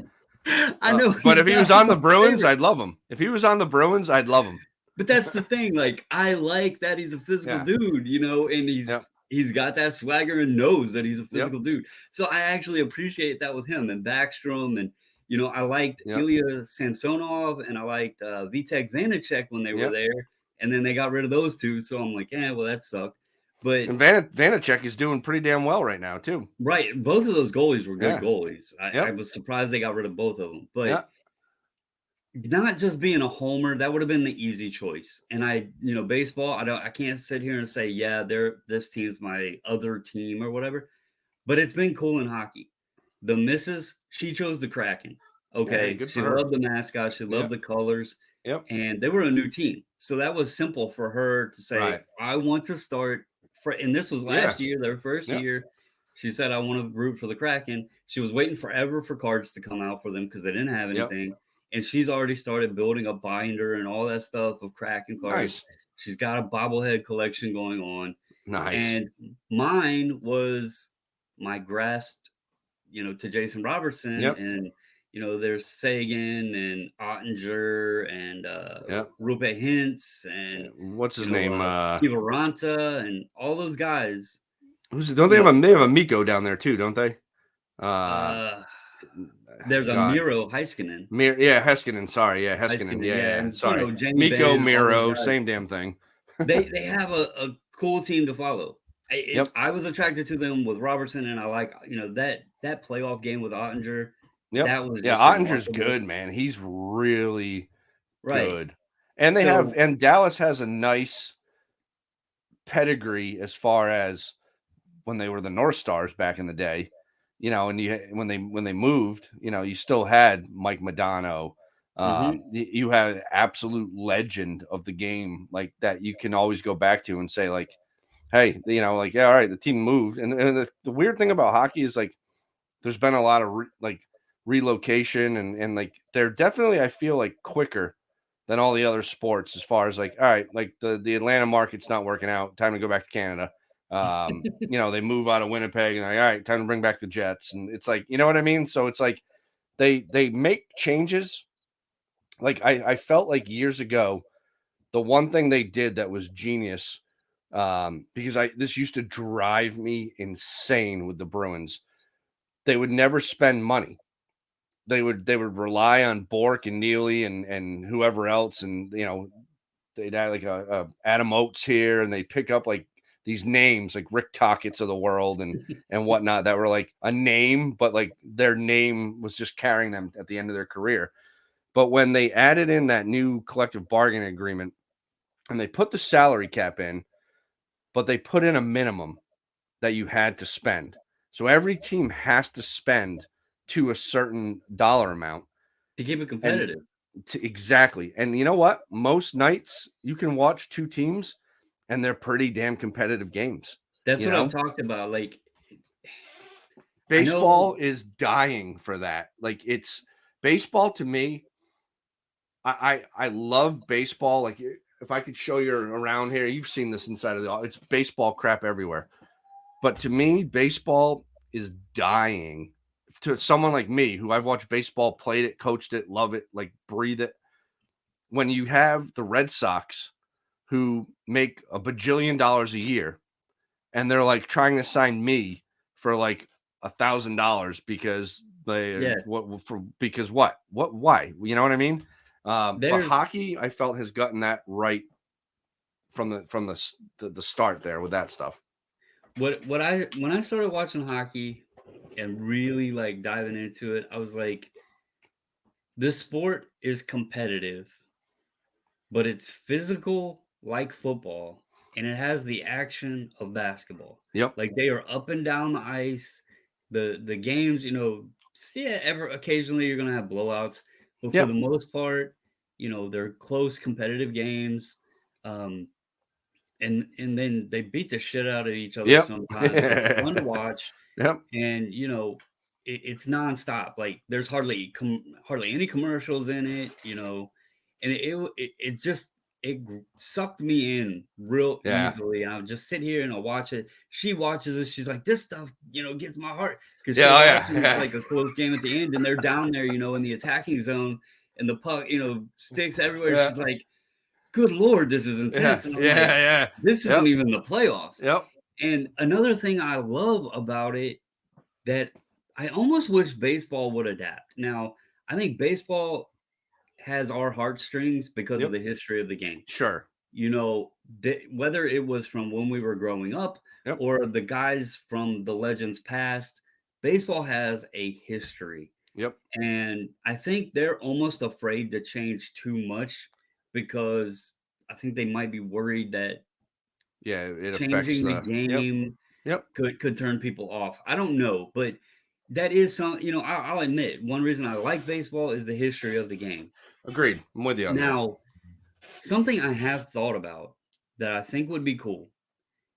I know But he's if he was not on my the Bruins, favorite. I'd love him. If he was on the Bruins, I'd love him. But that's the thing, like, I like that he's a physical Yeah. dude, and Yep. he's got that swagger and knows that he's a Yep. physical dude. So I actually appreciate that with him and Backstrom, and, I liked Yep. Ilya Samsonov, and I liked, Vitek Vanacek when they were Yep. there, and then they got rid of those 2, so I'm like, "Eh, well, that sucked." But And Vanacek is doing pretty damn well right now too. right, both of those goalies were good Yeah. goalies. I Yep. was surprised they got rid of both of them, but Yeah. not just being a homer, that would have been the easy choice. And baseball, I can't sit here and say, yeah, this team's my other team or whatever. But it's been cool in hockey. The missus, she chose the Kraken. Yeah. Hey, Okay. good She for her. loved the mascot, she loved Yep. the colors, Yep. and they were a new team. So that was simple for her to say, Right. I want to start and this was Yeah. last year, their first Yep. year. She said, I want to root for the Kraken. She was waiting forever for cards to come out for them because they didn't have Yep. anything. And she's already started building a binder and all that stuff of Kraken cards. Nice. She's got a bobblehead collection going on. Nice. And mine was my grasp, to Jason Robertson, Yep. and there's Sagan and Ottinger and Yep. Rupe Hintz Yeah. and What's his name? Kivaranta and all those guys. Don't You know, they have a Miko down there too? Don't they? Uh, uh, there's a God. Miro Heiskanen. Yeah, Heskinen. Sorry, yeah, Heskinen. Heiskanen, Yeah, yeah, yeah. and Sorry, Jamie Miko, Benn, all those Miro, guys. same damn thing. They have a cool team to follow. Yep. I was attracted to them with Robertson, and I like that playoff game with Ottinger. Yep. That was Yeah, just Ottinger's remarkable. good, man. He's really Right. good. And So Dallas has a nice pedigree as far as when they were the North Stars back in the day, and when they moved, you still had Mike Modano. mhm. You had an absolute legend of the game like that you can always go back to and say like, hey, like, yeah, all right, the team moved. And the weird thing about hockey is like there's been a lot of relocation and like they're definitely, I feel like, quicker than all the other sports as far as like, all right, like the Atlanta market's not working out, time to go back to Canada. They move out of Winnipeg and like, all right, time to bring back the Jets. And it's like, you know what I mean? So it's like they make changes. Like I felt like years ago, the one thing they did that was genius, because this used to drive me insane with the Bruins. They would never spend money. They would rely on Bork and Neely and whoever else, and they'd add like a Adam Oates here, and they pick up like these names like Rick Tockett's of the world and whatnot that were like a name, but like their name was just carrying them at the end of their career. But when they added in that new collective bargaining agreement and they put the salary cap in, but they put in a minimum that you had to spend. So every team has to spend to a certain dollar amount. To keep it And competitive. exactly. And you know what? Most nights you can watch two teams and they're pretty damn competitive games. That's You what I've know, talked about, like, I know. baseball is dying for that. Like it's baseball to me. I love baseball. Like if I could show you around here, you've seen this inside of it's baseball crap everywhere. But to me, baseball is dying. To someone like me, who I've watched baseball, played it, coached it, love it, like breathe it. When you have the Red Sox who make $1 bajillion a year and they're like trying to sign me for like $1,000 because Yeah. because what, why, you know what I mean? But There's hockey, I felt has gotten that right from the start there with that stuff. what I when I started watching hockey and really, like, diving into it, I was like, "This sport is competitive, but it's physical like football, and it has the action of basketball." Yep. Like, they are up and down the ice. The games, yeah, ever occasionally you're gonna have blowouts, but for the Yep. most part, they're close competitive games. Um, and then they beat the shit out of each other Yep. sometimes, but it's fun to watch, Yep. and, it's nonstop, like, there's hardly any commercials in it, and it just sucked me in real Yeah. easily. I'll just sit here and I'll watch it. She watches it, she's like, "This stuff, gets my heart," because 'cause Yeah. she'll Oh, watch yeah. it, Yeah. like, a close game at the end, and they're down there, in the attacking zone, and the puck, sticks everywhere, Yeah. she's like, "Good lord, this is Yeah. intense," and I'm like, Yeah. Yeah. "This isn't Yep. even the playoffs." Yep. And another thing I love about it that I almost wish baseball would adapt. Now, I think baseball has our heartstrings because of Yep. the history of the game. Sure. You know, whether it was from when we were growing up Yep. or the guys from the legends past, baseball has a history. Yep. And I think they're almost afraid to change too much because I think they might be worried that Yeah. It affects changing the the. Yep. game Yep. could turn people off. I don't know, but that is I'll admit, one reason I like baseball is the history of the game. Agreed. I'm with you on that. Now, something I have thought about that I think would be cool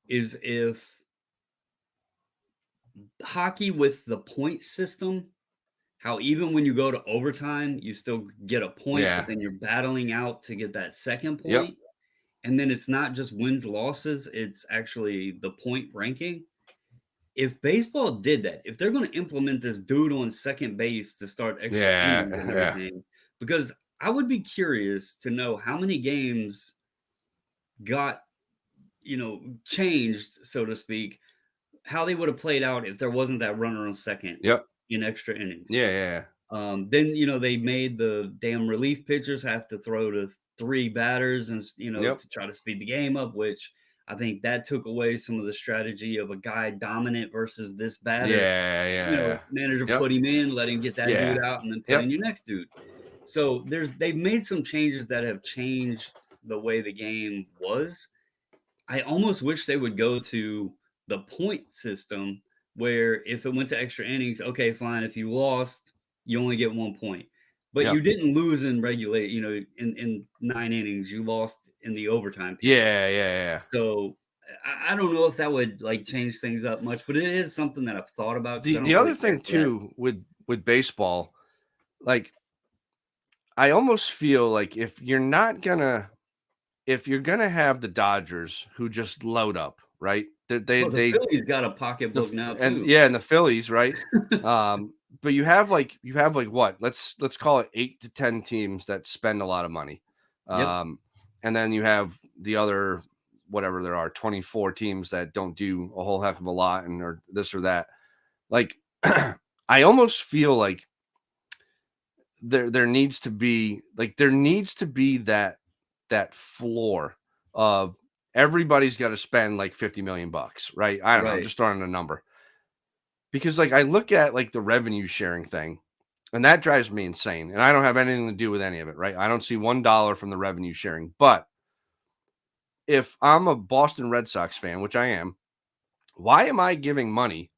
is if hockey with the point system, how even when you go to overtime, you still get a point, but Yeah. then you're battling out to get that second Yep. point, and then it's not just wins, losses, it's actually the point ranking. If baseball did that, if they're gonna implement this dude on second base to start extra Yeah. innings and Yeah. everything, because I would be curious to know how many games got, changed, so to speak, how they would have played out if there wasn't that runner on second Yep. in extra innings. Yeah. Yeah. Then, they made the damn relief pitchers have to throw to 3 batters and, Yep. to try to speed the game up, which I think that took away some of the strategy of a guy dominant versus this batter. Yeah. Yeah. Manager Yep. put him in, let him get that dude Yeah. out, and then put in Yep. your next dude. So they've made some changes that have changed the way the game was. I almost wish they would go to the point system where if it went to extra innings, okay, fine. If you lost, you only get 1 point. But you Yep. didn't lose in regulate, in 9 innings, you lost in the overtime period. Yeah. Yeah. So I don't know if that would like change things up much, but it is something that I've thought about because I The don't other really care thing for that. too with baseball, like I almost feel like if you're gonna have the Dodgers who just load up, right? Well, the Phillies got a pocketbook now And too. yeah, and the Phillies, right? But you have like what? Let's call it 8 to 10 teams that spend a lot of money. Yep. Um, and then you have the other whatever there are 24 teams that don't do a whole heck of a lot and or this or that. Like I almost feel like there needs to be that floor of everybody's got to spend like 50 million bucks, right? I don't know, I'm Right. just throwing a number. Because like I look at like the revenue sharing thing and that drives me insane and I don't have anything to do with any of it, right? I don't see $1 from the revenue sharing. But if I'm a Boston Red Sox fan, which I am, why am I giving money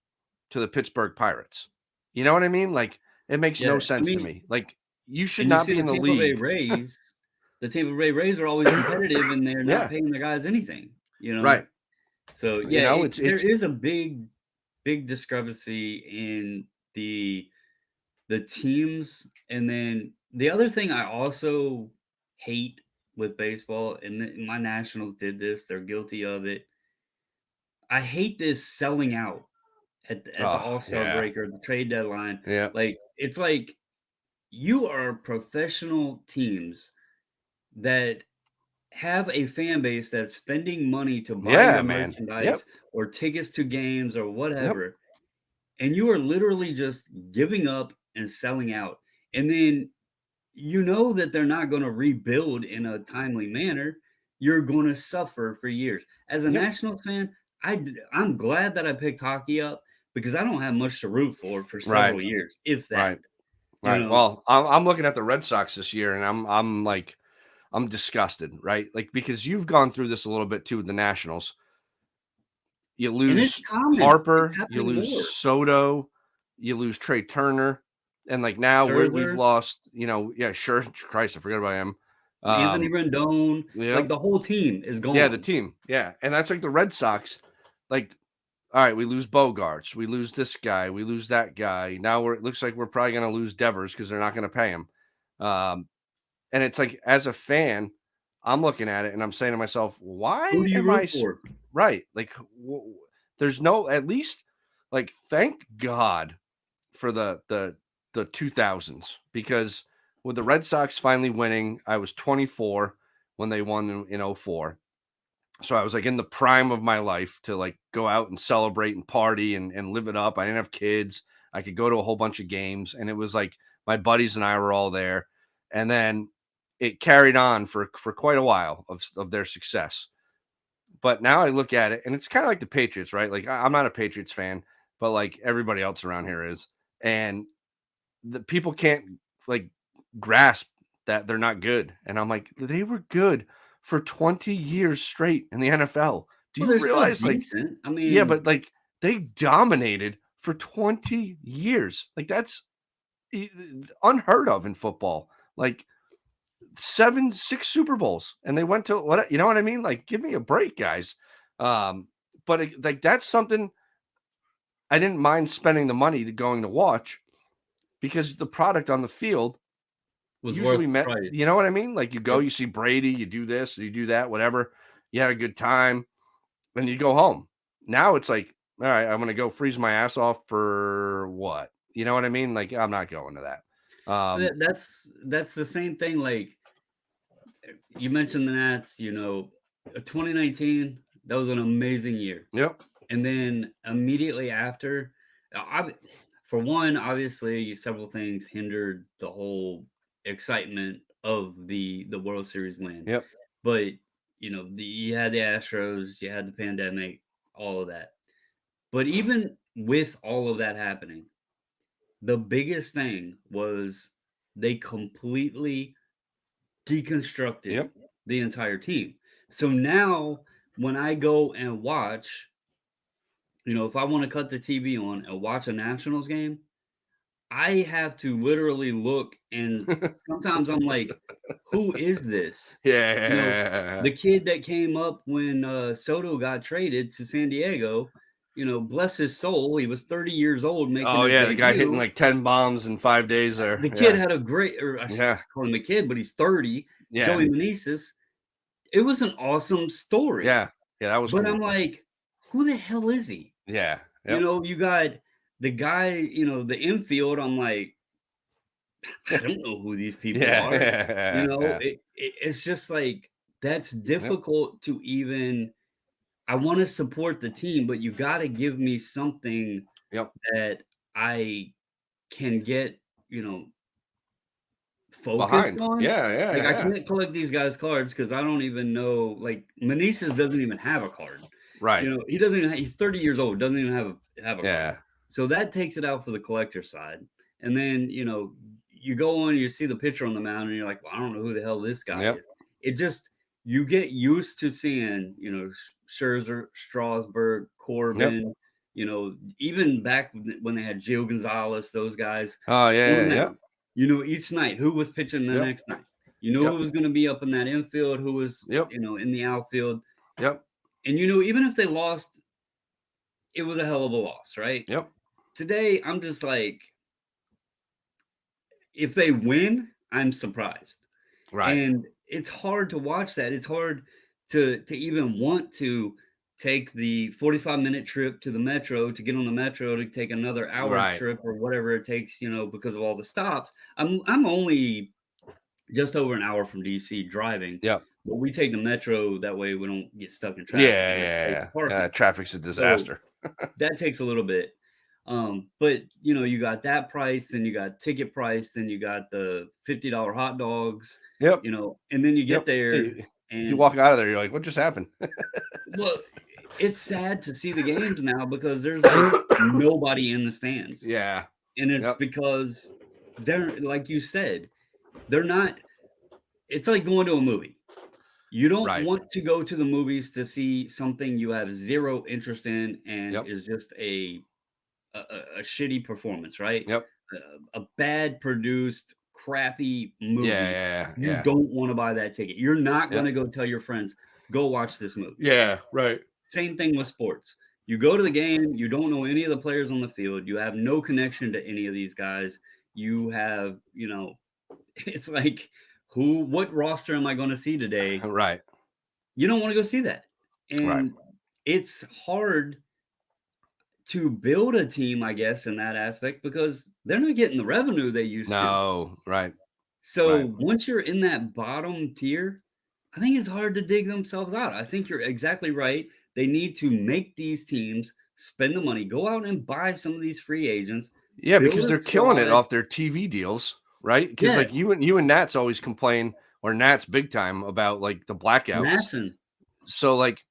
to the Pittsburgh Pirates? You know what I mean? Like it makes Yeah. no I sense to mean, me. Like you should and you not see be the in the Tampa Bay league. Rays. The Tampa Bay Rays are always competitive, and they're not Yeah, paying their guys anything, you know? right. So, You yeah, know, there it's is a big discrepancy in the teams, and then the other thing I also hate with baseball, and my Nationals did this, they're guilty of it. I hate this selling out at the oh All-Star yeah. break or the trade deadline. Yeah. Like, it's like you are professional teams that have a fan base that's spending money to buy Yeah, your man. Yep. merchandise or tickets to games or Yep. whatever, and you are literally just giving up and selling out. And then you know that they're not gonna rebuild in a timely manner. You're gonna suffer for years. As a Yep. Nationals fan, I'm glad that I picked hockey up because I don't have much to root for Right. several years, if that, Right. you Right. know? Well, I'm looking at the Red Sox this year, and I'm like I'm disgusted, right? Like because you've gone through this a little bit too with the Nationals. You And it's lose common. It's Harper, you happening lose more. Soto, you lose Trey Turner, and like now we've Scherzer, lost, yeah, sure, Christ, I forgot about him. Anthony Um, Rendon, like, yep, the whole team is yeah, the gone. team, yeah, and that's like the Red Sox. Like, all right, we lose Bogarts, we lose this guy, we lose that guy. Now it looks like we're probably gonna lose Devers because they're not gonna pay him. Um, and it's like as a fan, I'm looking at it and I'm saying to myself, Who why do you am I root for? right? Like, there's no at least like thank God for the 2000s because with the Red Sox finally winning, I was 24 when they won in '04. So I was like in the prime of my life to like go out and celebrate and party and live it up. I didn't have kids. I could go to a whole bunch of games and it was like my buddies and I were all there. And then it carried on for quite a while of their success. But now I look at it and it's kind of like the Patriots, right? Like I'm not a Patriots fan, but like everybody else around here is. And the people can't like grasp that they're not good. And I'm like, they were good for 20 years straight in the NFL. Do Well, you they're still realize like, decent. I yeah, mean, but like they dominated for 20 years. Like that's e- unheard of in football. Like 6 Super Bowls and they went to what, you know what I mean? Like give me a break, guys. But like that's something I didn't mind spending the money to going to watch because the product on the field was worth usually the met, you know price. what I mean? Like you go, Yep. you see Brady, you do this, you do that, whatever. You had a good time, and you go home. Now it's like, all right, I'm gonna go freeze my ass off for what? You know what I mean? Like I'm not going to that. That's the same thing, like, you mentioned the Nats, 2019, that was an amazing year. Yep, And then immediately after, for one, obviously, several things hindered the whole excitement of the World Series win. yep, But, you had the Astros, you had the pandemic, all of that. But even with all of that happening, the biggest thing was they completely deconstructed yep. the entire team. So now when I go and watch, if I want to cut the TV on and watch a Nationals game, I have to literally look and sometimes I'm like, who is this? You know, Yeah. the kid that came up when Soto got traded to San Diego, bless his soul, he was 30 years old making Oh his yeah, the guy hitting debut. like 10 bombs in 5 days there. The kid Yeah, had a great, or I yeah, call him a kid, but he's 30. yeah, Joey Meneses. It was an awesome story, yeah, yeah. That was but I'm cool. like, who the hell is he? Yeah, yep. You got the guy, the infield. I'm like, I don't know who these people Yeah, are. yeah, yeah. It's just like that's Yep, difficult to even. I want to support the team, but you got to give me something yep. that I can get, you know, focused Behind. on. Yeah, yeah, Like, yeah, I yeah. can't collect these guys' cards because I don't even know, like, Meneses doesn't even have a card. Right. He doesn't even he's 30 years old, doesn't even have a card. Yeah. So that takes it out for the collector side. And then, you go on, you see the pitcher on the mound, and you're like, "Well, I don't know who the hell this guy Yep. is." It just you get used to seeing, Scherzer, Strasburg, Yep. Corbin, even back when they had Gio Gonzalez, those guys Oh, on yeah, the yeah, mound. yep. Each night who was pitching the Yep. next night. You know who Yep. was gonna be up in that infield, who was, Yep. in the outfield. Yep. And, even if they lost, it was a hell of a loss, right? Yep. Today, I'm just like, if they win, I'm surprised. Right. And it's hard to watch that. It's hard to even want to take the 45-minute trip to the metro to get on the metro to take another hour Right. trip or whatever it takes, because of all the stops. I'm only just over an hour from DC driving, Yep. but we take the metro that way we don't get stuck in Yeah, traffic and have to yeah, pay yeah. for parking. Traffic's a So disaster. that takes a little bit. But you got that price, then you got ticket price, then you got the $50 hot dogs, Yep. and then you get Yep. Yeah, there you and walk out of there, you're like, what just happened? well, it's sad to see the games now because there's like nobody in the stands. Yeah. And it's Yep. because they're like you said, they're not it's like going to a movie. You don't Right. want to go to the movies to see something you have 0 interest in and Yep. is just a shitty performance, right? Yep. A bad produced, crappy Yeah. movie. Yeah. You Yeah. don't wanna buy that ticket. You're not Yeah. gonna go tell your friends, "Go watch this movie." Yeah. Right. Same thing with sports. You go to the game, you don't know any of the players on the field, you have no connection to any of these guys. You have, it's like, what roster am I gonna see today? Right. You don't wanna go see that. Right. And it's hard to build a team, I guess, in that aspect because they're not getting the revenue they used to. No. Right. So Right. once you're in that bottom tier, I think it's hard to dig themselves out. I think you're exactly right. They need to make these teams spend the money, go out and buy some of these free agents, Yeah, build because a they're killing it squad. off their TV deals, right? Because Yeah, like you and Nats always complain, or Nats big time about like the blackouts. Matson. So like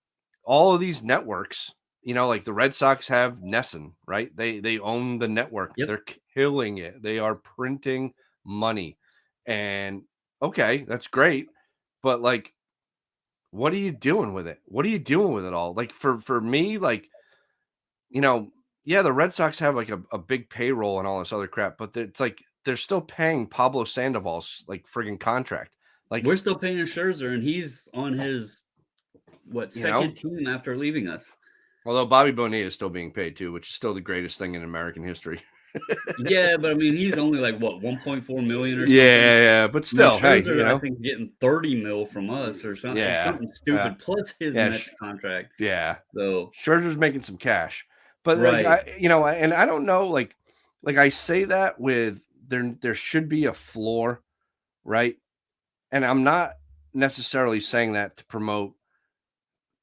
all of these networks, like the Red Sox have Nesson, right? They own the network. Yep. They're killing it. They are printing money. And okay, that's great. But like what are you doing with it? What are you doing with it all? Like for me, like, you know, yeah, the Red Sox have like a big payroll and all this other crap, but it's like they're still paying Pablo Sandoval's like friggin' contract. Like, We're still paying Scherzer, and he's on his what you know, second team after leaving us. although Bobby Bonilla is still being paid too, which is still the greatest thing in American history. Yeah, but I mean, he's only like what 1.4 million or something. Yeah, yeah, but I mean, still, hey, Scherzer, I think, getting 30 mil from us or something. It's yeah, something yeah, stupid plus his yeah, Mets contract. yeah. So Scherzer's making some cash, but like right. and I don't know, like I say that with there should be a floor, right? And I'm not necessarily saying that to promote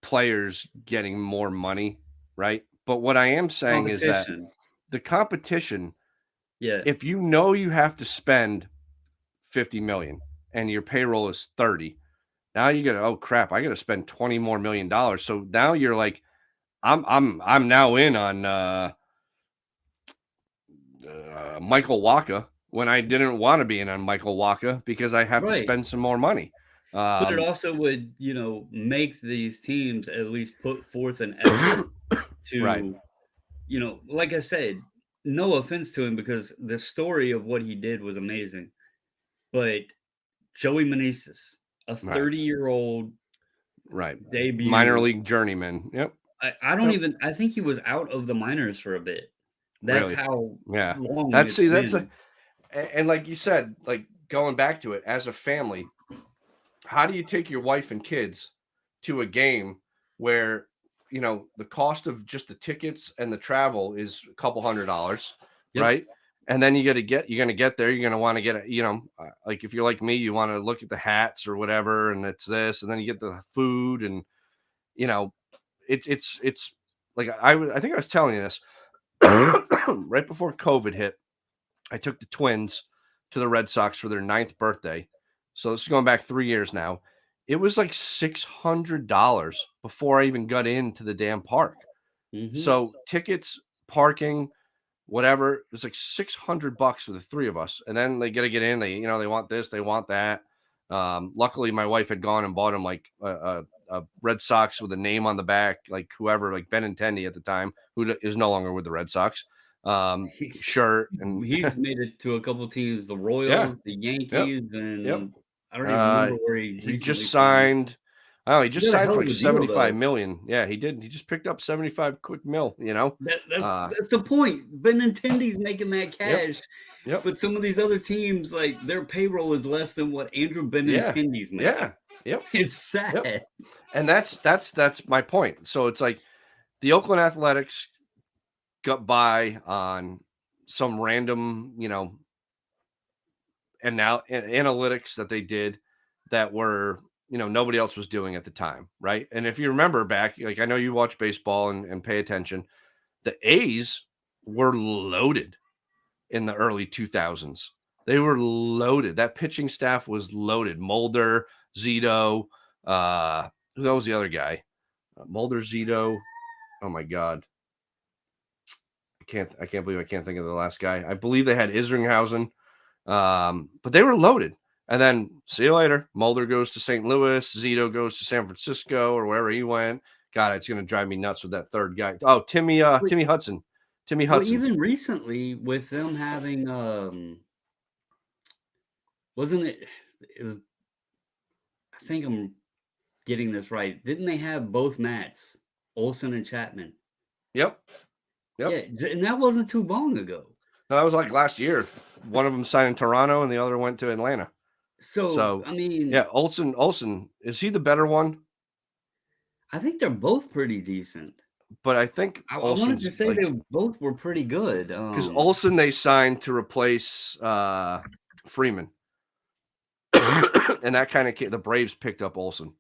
players getting more money, right? But what I am saying is that Competition. the competition, Yeah. if you know you have to spend 50 million and your payroll is 30, now you get, oh crap, I got to spend 20 more $1 million. So now you're like, I'm now in on Michael Waka when I didn't want to be in on Michael Waka because I have to Right. spend some more money. But it Um, also would, make these teams at least put forth an effort right, to, like I said, no offense to him because the story of what he did was amazing. But Joey Meneses, a right, 30-year-old right. Minor debut. league journeyman. Yep, I don't yep. even I think he was out of the minors for a bit. That's Really, how yeah. long That's it's see, that's a been. and like you said, like going back to it as a family, how do you take your wife and kids to a game where the cost of just the tickets and the travel is a couple $100, Yep. right? And then you're gonna get there, you're gonna want to get like if you're like me, you want to look at the hats or whatever, and it's this, and then you get the food, and you know, it's like I think I was telling you this right before COVID hit. I took the Twins to the Red Sox for their ninth birthday. So this is going back 3 years now. It was like $600 before I even got into the damn park. Mhm. So tickets, parking, whatever, it was like $600 for the three of us. And then they got to get in. They want this, they want that. Luckily, my wife had gone and bought him like a Red Sox with a name on the back, like whoever, like Benintendi at the time, who is no longer with the Red Sox, He's shirt and he's made it to a couple teams, the yeah, Royals, the yep, Yankees, yep. and I don't even Uh, remember where he he recently just signed. signed. Oh, he He just got a signed hell for of like a deal, 75 though. million. Yeah, he did. He just picked up 75 quick mil, That's Uh, that's the point. Benintendi's making that yep, cash, yep, but some of these other teams, like, their payroll is less than what Andrew yeah, Benintendi's yeah, making. yep, It's yep. sad. And that's my point. So it's like the Oakland Athletics got by on some random, and now analytics that they did that were nobody else was doing at the time, right? And if you remember back, like I know you watch baseball and pay attention, the A's were loaded in the early 2000s. They were loaded. That pitching staff was loaded. Mulder, Zito, who was the other guy? Mulder, Zito. Oh my God. I can't believe I can't think of the last guy. I believe they had Isringhausen. But they were loaded. And then see you later. Mulder goes to St. Louis. Zito goes to San Francisco or wherever he went. God, it's gonna drive me nuts with that third guy. Oh, Wait, Timmy Hudson. Timmy well, Hudson. even recently with them having, wasn't it? It was. I think I'm getting this right. Didn't they have both Matts, Olson and Chapman? Yep. Yep. Yeah, and that wasn't too long ago. No, that was like last year. One of them signed in Toronto and the other went to Atlanta. So So I mean, yeah, Olson, is he the better one? I think they're both pretty decent. But I think I wanted to Olson's say they like both were pretty good. because Olson they signed to replace Freeman. And that kind of the Braves picked up Olson.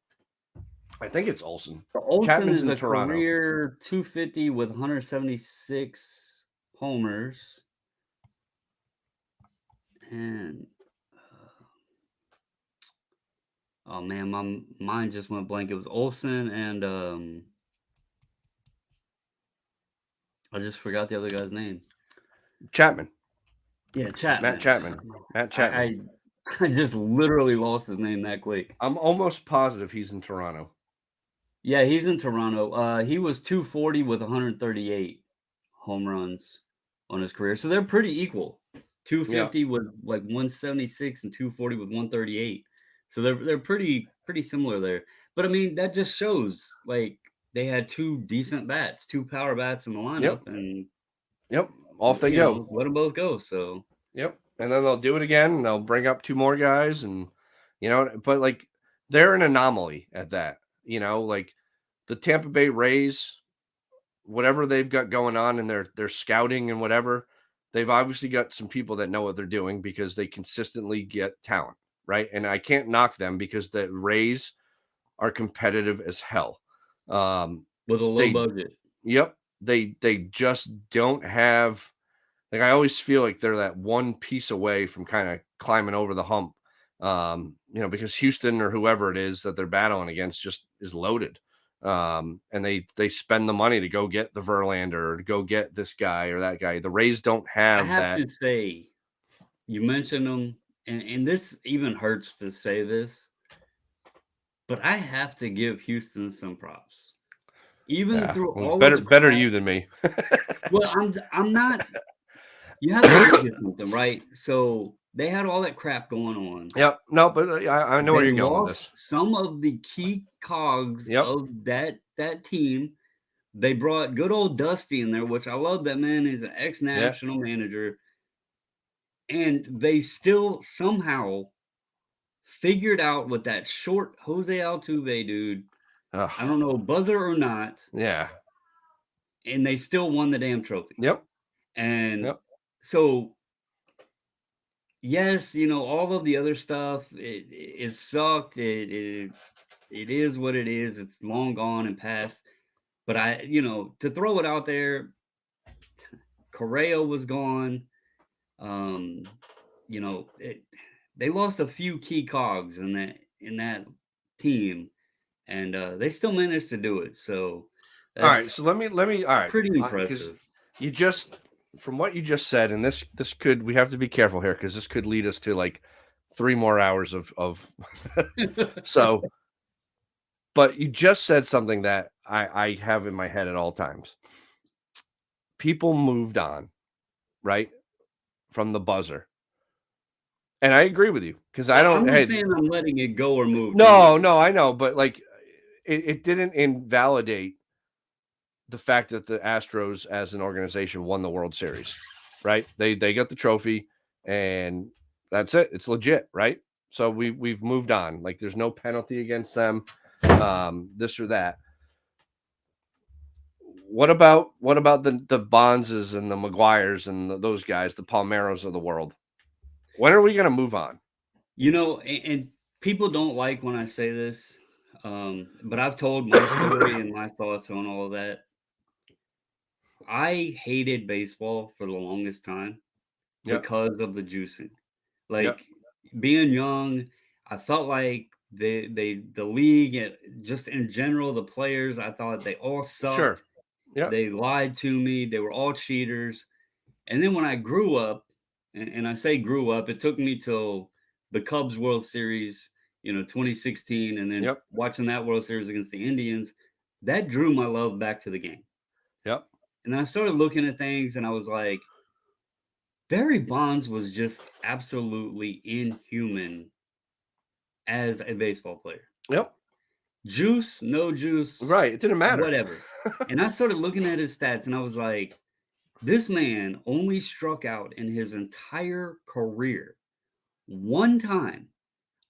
I think it's Olson. Olson Chapman's is in a Toronto. career 250 with 176 homers. And oh man, my mind just went blank. It was Olson and I just forgot the other guy's name. Chapman. Yeah, Matt Chapman. Chapman. Matt Chapman. I I just literally lost his name that quick. I'm almost positive he's in Toronto. Yeah, he's in Toronto. He was 240 with 138 home runs on his career. So they're pretty equal. Yeah. 250 with like 176 and 240 with 138. So they're pretty similar there. But I mean, that just shows like they had two decent bats, two power bats in the Yep. lineup, and Yep. Off they you go. know, let them both go. So Yep. And then they'll do it again and they'll bring up two more guys and but like they're an anomaly at that. Like the Tampa Bay Rays, whatever they've got going on in their scouting and whatever, they've obviously got some people that know what they're doing because they consistently get talent, right? And I can't knock them because the Rays are competitive as hell. with a low They budget. Yep, they just don't have like I always feel like they're that one piece away from kind of climbing over the hump. Because Houston or whoever it is that they're battling against just is loaded. And they spend the money to go get the Verlander or to go get this guy or that guy. The Rays don't I have have that. to say, you mentioned them, and this even hurts to say this, but I have to give Houston some props. Even Yeah, through well, all of the better crap. you than me. Well, I'm not. You have to look at something, right? So they had all that crap going on. Yep. No, but I know where They you're going with this. lost some of the key cogs Yep. of that team. They brought good old Dusty in there, which I love that man. He's an Yeah. ex-national manager. And they still somehow figured out with that short Jose Altuve dude, Ugh. I don't know, buzzer or not, Yeah. and they still won the damn trophy. Yep. And Yep. so, yes, you know, all of the other stuff, it sucked. It is what it is. It's long gone and past. But to throw it out there, Correa was gone. Um, they lost a few key cogs in that team, and they still managed to do it. So All right. that's So let me. All right. pretty Because impressive. you just from what you just said, and this could we have to be careful here because this could lead us to like 3 more hours of so. But you just said something that I have in my head at all times. People moved on, right, from the buzzer, and I agree with you because I Well, don't. I'm not Hey, saying I'm letting it go or moved no, on. no, I know, but like it didn't invalidate the fact that the Astros as an organization won the World Series, right? They got the trophy and that's it. It's legit, right? So we've moved on. Like there's no penalty against them, this or that. What about the Bonzes and the Maguires and those guys, the Palmeros of the world? When are we going to move on? And people don't like when I say this, but I've told my story and my thoughts on all of that. I hated baseball for the longest time Yep. because of the juicing. Yep. Like, being young, I felt like the league and just in general, the players, I thought they all Sure. sucked. Yep. They lied to me. They were all cheaters. And then when I grew up, and I say grew up, it took me till the Cubs World Series, 2016, and then Yep. watching that World Series against the Indians, that drew my love back to the game. Yep. And I started looking at things and I was like, Barry Bonds was just absolutely inhuman as a baseball player. Yep. Juice, no juice, Right. It didn't matter. whatever. And I started looking at his stats and I was like, this man only struck out in his entire career one time,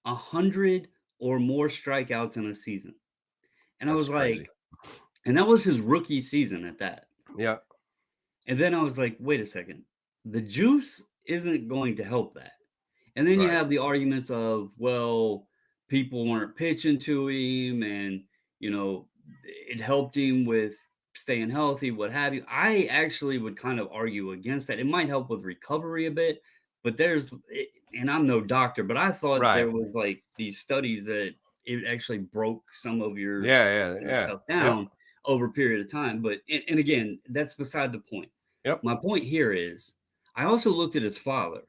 100 or more strikeouts in a season. And I That's was crazy. like, and that was his rookie season at that. Yeah. And then I was like, wait a second. The juice isn't going to help that. And then you Right. have the arguments of, well, people weren't pitching to him and, it helped him with staying healthy, what have you. I actually would kind of argue against that. It might help with recovery a bit, but and I'm no doctor, but I thought there Right. was like these studies that it actually broke some of your Yeah. Yeah. Yeah. stuff Yep. down over a period of time. But, and again, that's beside the point. Yep. My point here is I also looked at his father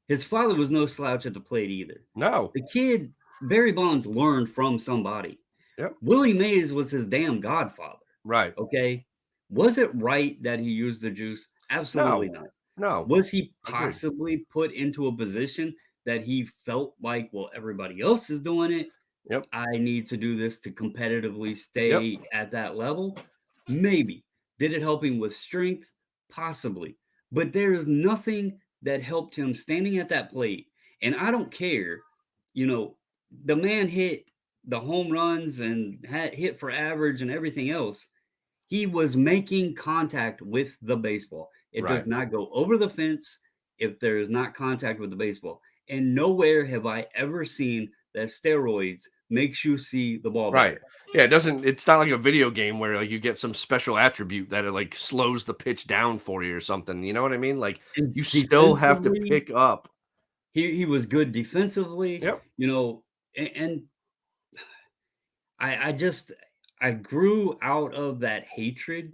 was no slouch at the plate either. No. The kid, Barry Bonds, learned from somebody. Yep. Willie Mays was his damn godfather. Right. Okay. Was it right that he used the juice? Absolutely No. not. No. Was he Agreed. possibly put into a position that he felt like, well, everybody else is doing it? Yep. I need to do this to competitively Yep. stay at that level? Maybe. Did it help him with strength? Possibly. But there is nothing that helped him standing at that plate. And I don't care, you know, the man hit the home runs and had hit for average and everything else. He was making contact with the baseball. It does Right. not go over the fence if there is not contact with the baseball. And nowhere have I ever seen that steroids makes you see the ball Right. better. Yeah, it doesn't it's not like a video game where, like, you get some special attribute that it, like, slows the pitch down for you or something, you know what I mean? Like, And you still have to defensively, pick up. he was good defensively, Yep. and I just I grew out of that hatred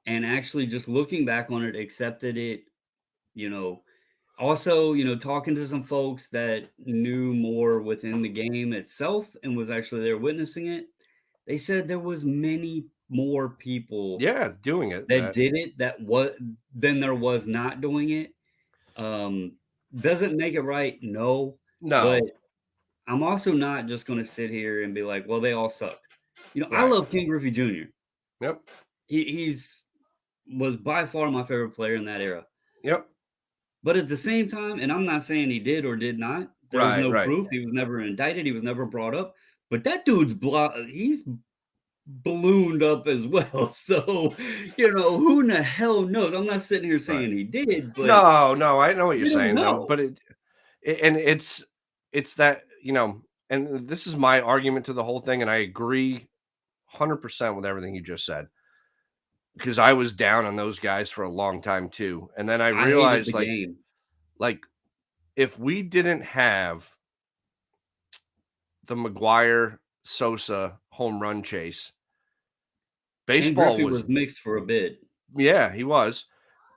and actually just looking back on it, accepted it, you know. Also, talking to some folks that knew more within the game itself and was actually there witnessing it, they said there was many more people Yeah, doing it that that did it that was than there was not doing it. Um, does it make it right? No, but No. I'm also not just gonna sit here and be like, "Well, they all sucked." I Right. love Ken Griffey Jr. Yep. He's was by far my favorite player in that era. Yep. But at the same time, and I'm not saying he did or did not, there's Right, no right, proof, he was never indicted, he was never brought up, but that dude's he's ballooned up as well, so, who in the hell knows? I'm not sitting here right. saying he did, but No, no, I know what you're you don't saying, though, know. but and it's that, and this is my argument to the whole thing, and I agree 100% with everything you just said. Because I was down on those guys for a long time too, and then I I hated realized, the game. like, if we didn't have the McGuire Sosa home run chase, And baseball Griffey was was mixed for a bit. yeah, he was,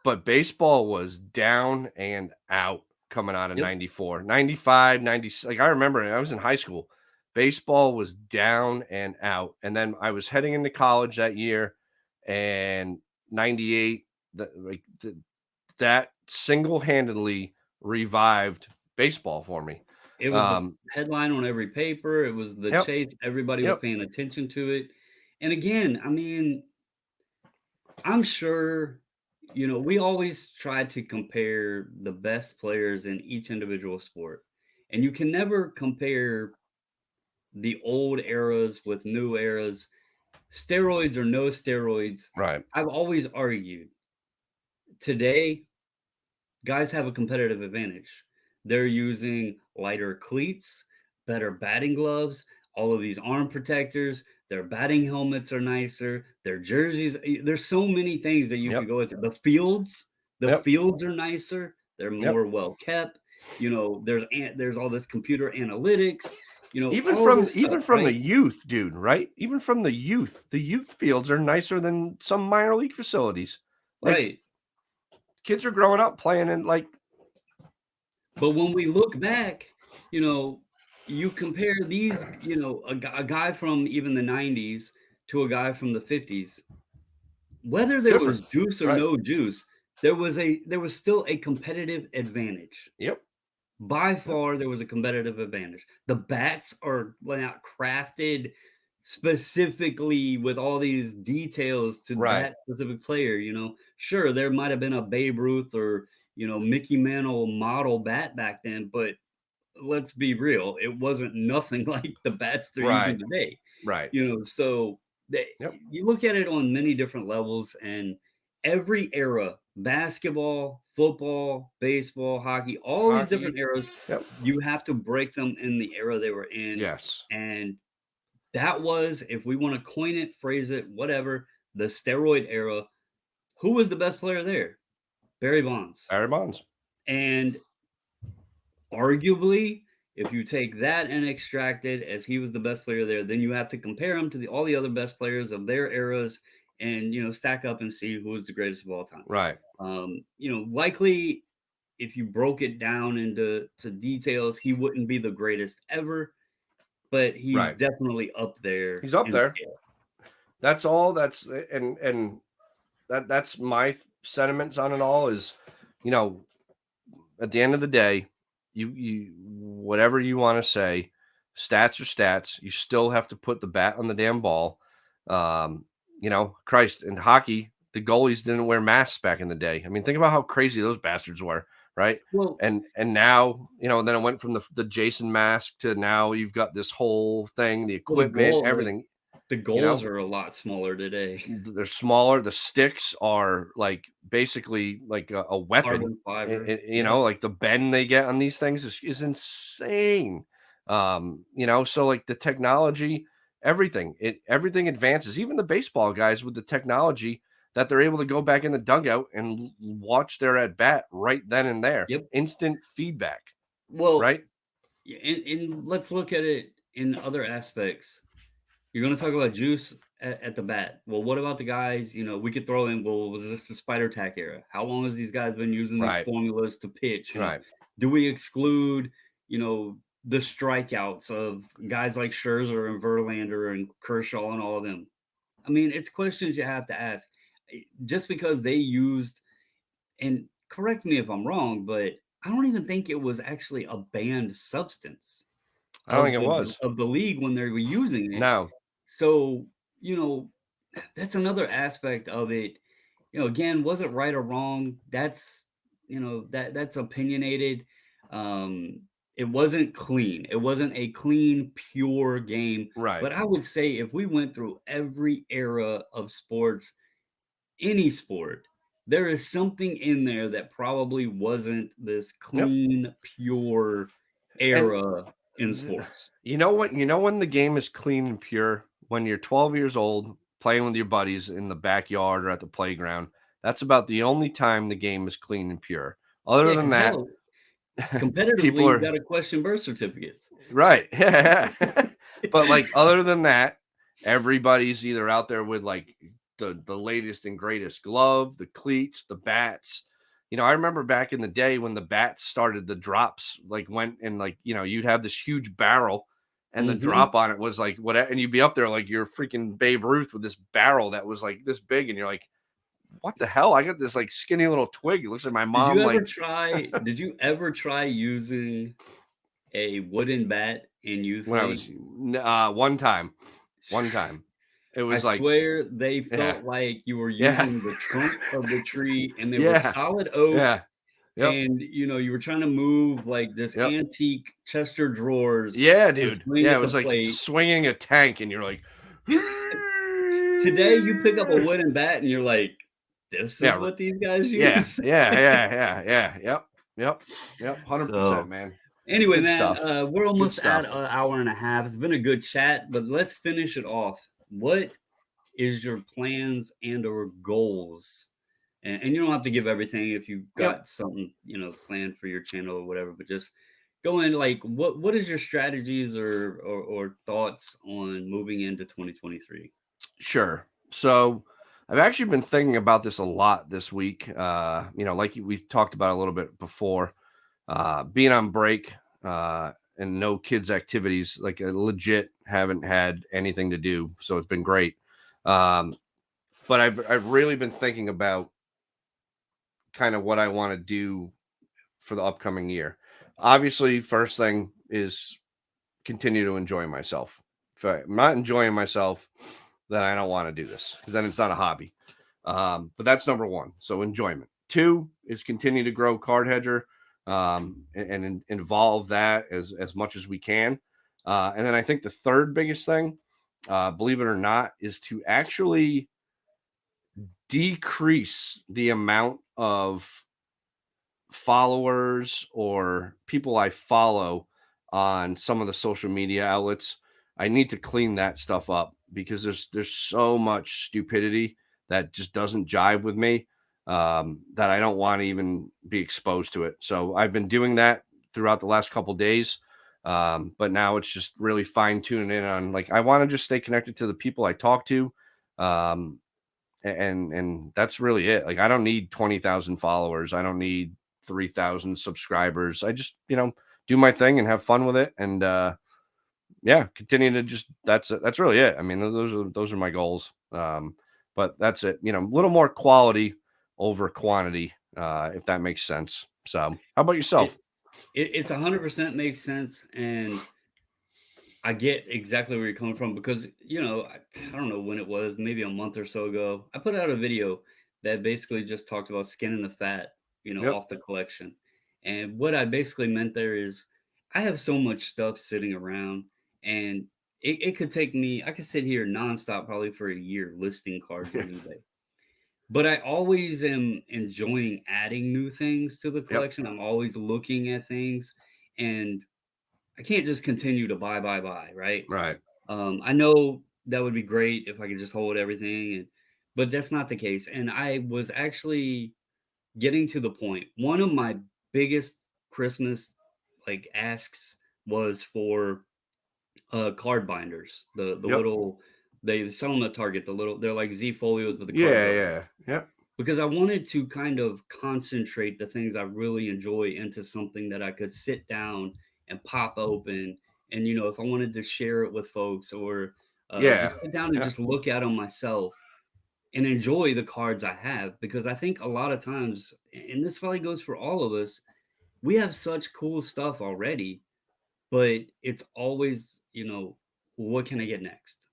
but baseball was down and out coming out of Yep, 94, 95, 90. Like, I remember I was in high school. Baseball was down and out, and then I was heading into college that year, and 98, that single-handedly revived baseball for me. it was the Um, headline on every paper, it was the yep, chase, everybody was yep, paying attention to it, and again, I mean, I'm sure, we always try to compare the best players in each individual sport. And you can never compare the old eras with new eras, steroids or no steroids. right, I've always argued today, guys have a competitive advantage. They're using lighter cleats, better batting gloves, all of these arm protectors, their batting helmets are nicer, their jerseys, there's so many things that you could Yep. go into. The Yep. fields are nicer, they're Yep. more well kept. There's all this computer analytics, Even all from this even stuff, from the right? youth, dude, right? Even from the youth fields are nicer than some minor league facilities. Like Right. kids are growing up playing in like But when we look back, you know, you compare these, a guy from even the 90s to a guy from the 50s, whether it's there different. was juice or Right. no juice, there was still a competitive advantage. Yep. By Yep. far, there was a competitive advantage. The bats are not crafted specifically with all these details to Right. that specific player, Sure, there might have been a Babe Ruth or, Mickey Mantle model bat back then, but let's be real, it wasn't nothing like the bats they're using Right. today. Right. So Yep. you look at it on many different levels, and every era, basketball, football, baseball, hockey, all these Hockey. different eras, Yep. you have to break them in the era they were in. Yes. And that was, if we want to coin it, phrase it, whatever, the steroid era. Who was the best player there? Barry Bonds. Barry Bonds. And arguably, if you take that and extract it as he was the best player there, then you have to compare him to all the other best players of their eras and, stack up and see who is the greatest of all time. Right. Likely, if you broke it down into details, he wouldn't be the greatest ever, but he's Right. definitely up there He's up in there. scale. That's all. And that's my sentiments on it all is, you know, at the end of the day, you whatever you want to say, stats are stats. You still have to put the bat on the damn ball. Christ, in hockey, the goalies didn't wear masks back in the day. I mean, think about how crazy those bastards were, right? Well, And now, then it went from the Jason mask to now you've got this whole thing, the well, equipment, everything, the you goals know. are a lot smaller today. They're smaller. The sticks are like basically like a weapon. Carbon fiber. Yep. Like the bend they get on these things is insane. So like the technology, everything advances. Even the baseball guys with the technology that they're able to go back in the dugout and watch their at bat right then and there. Yep. Instant feedback, Well, right? and let's look at it in other aspects. You're going to talk about juice at the bat. Well, what about the guys? We could throw in, well, was this the spider tack era? How long has these guys been using these Right. formulas to pitch? Right. Do we exclude, the strikeouts of guys like Scherzer and Verlander and Kershaw and all of them? I mean, it's questions you have to ask. Just because they used, and correct me if I'm wrong, but I don't even think it was actually a banned substance I don't think of it the was. of the league when they were using it. No. So, you know, that's another aspect of it. Again, was it right or wrong? That's opinionated. Um, it wasn't clean. It wasn't a clean, pure game. Right. But I would say if we went through every era of sports, any sport, there is something in there that probably wasn't this Yep. clean, pure And era in th- sports. you know what? You know when the game is clean and pure? When you're 12 years old playing with your buddies in the backyard or at the playground. That's about the only time the game is clean and pure. Other Yeah, than because that, hell, people competitively, you are got to question birth certificates. right. Yeah. But like other than that, everybody's either out there with like the latest and greatest glove, the cleats, the bats. I remember back in the day when the bats started, the drops like went and like, you'd have this huge barrel and the Mhm. drop on it was like whatever, and you'd be up there like you're freaking Babe Ruth with this barrel that was like this big, and you're like, what the hell? I got this like skinny little twig. It looks like my mom like Did you ever try using a wooden bat in youth when I was league? one time. It I was like, swear they yeah, felt like you were yeah, using the trunk of the tree, and they were yeah, solid oak, yeah, yep, and, you were trying to move like this yep. antique Chester drawers Yeah, and dude. swing Yeah, it at the was like plate. swinging a tank, and you're like, Today, you pick up a wooden bat and you're like, "This is yeah, what these guys yeah, use?" yeah, yeah, yeah, yeah, yep, yep, yep, 100%, So, man. Anyway, Good man, stuff. we're Good almost at stuff. an hour and a half. It's been a good chat, but let's finish it off. What is your plans and or goals? And you don't have to give everything if you've Yep. got something, planned for your channel or whatever, but just go in like what is your strategies or thoughts on moving into 2023? Sure. So I've actually been thinking about this a lot this week. Like we talked about a little bit before, being on break and no kids' activities, like I legit haven't had anything to do. So it's been great. Um, but I've really been thinking about kind of what I want to do for the upcoming year. Obviously, first thing is continue to enjoy myself. If I'm not enjoying myself, then I don't want to do this because then it's not a hobby. But that's number one. So enjoyment. Two is continue to grow Card Hedger and involve that as much as we can. And then I think the third biggest thing, believe it or not, is to actually decrease the amount of followers or people I follow on some of the social media outlets. I need to clean that stuff up because there's so much stupidity that just doesn't jive with me, that I don't want to even be exposed to it. So I've been doing that throughout the last couple days. But now it's just really fine tuning in on, like, I want to just stay connected to the people I talk to. Um, and that's really it. Like, I don't need 20,000 followers. I don't need 3,000 subscribers. I just, do my thing and have fun with it. And, yeah, continue to just, that's really it. I mean, those are my goals. But that's it, a little more quality over quantity, if that makes sense. So how about yourself? It it's 100% makes sense, and I get exactly where you're coming from because, I don't know when it was, maybe a month or so ago, I put out a video that basically just talked about skinning the fat, Yep. off the collection. And what I basically meant there is I have so much stuff sitting around, and it could take me, I could sit here nonstop probably for a year listing cards on eBay. But I always am enjoying adding new things to the Yep. collection. I'm always looking at things, and I can't just continue to buy, right? Right. I know that would be great if I could just hold everything, but that's not the case. And I was actually getting to the point. One of my biggest Christmas like asks was for card binders. The Yep. little they sell them at Target. They're like Z folios with the card Yeah. go Yeah. Yep. because I wanted to kind of concentrate the things I really enjoy into something that I could sit down and pop open. And, if I wanted to share it with folks or Yeah. just sit down and Yeah. just look at them myself and enjoy the cards I have, because I think a lot of times, and this probably goes for all of us, we have such cool stuff already, but it's always, what can I get next?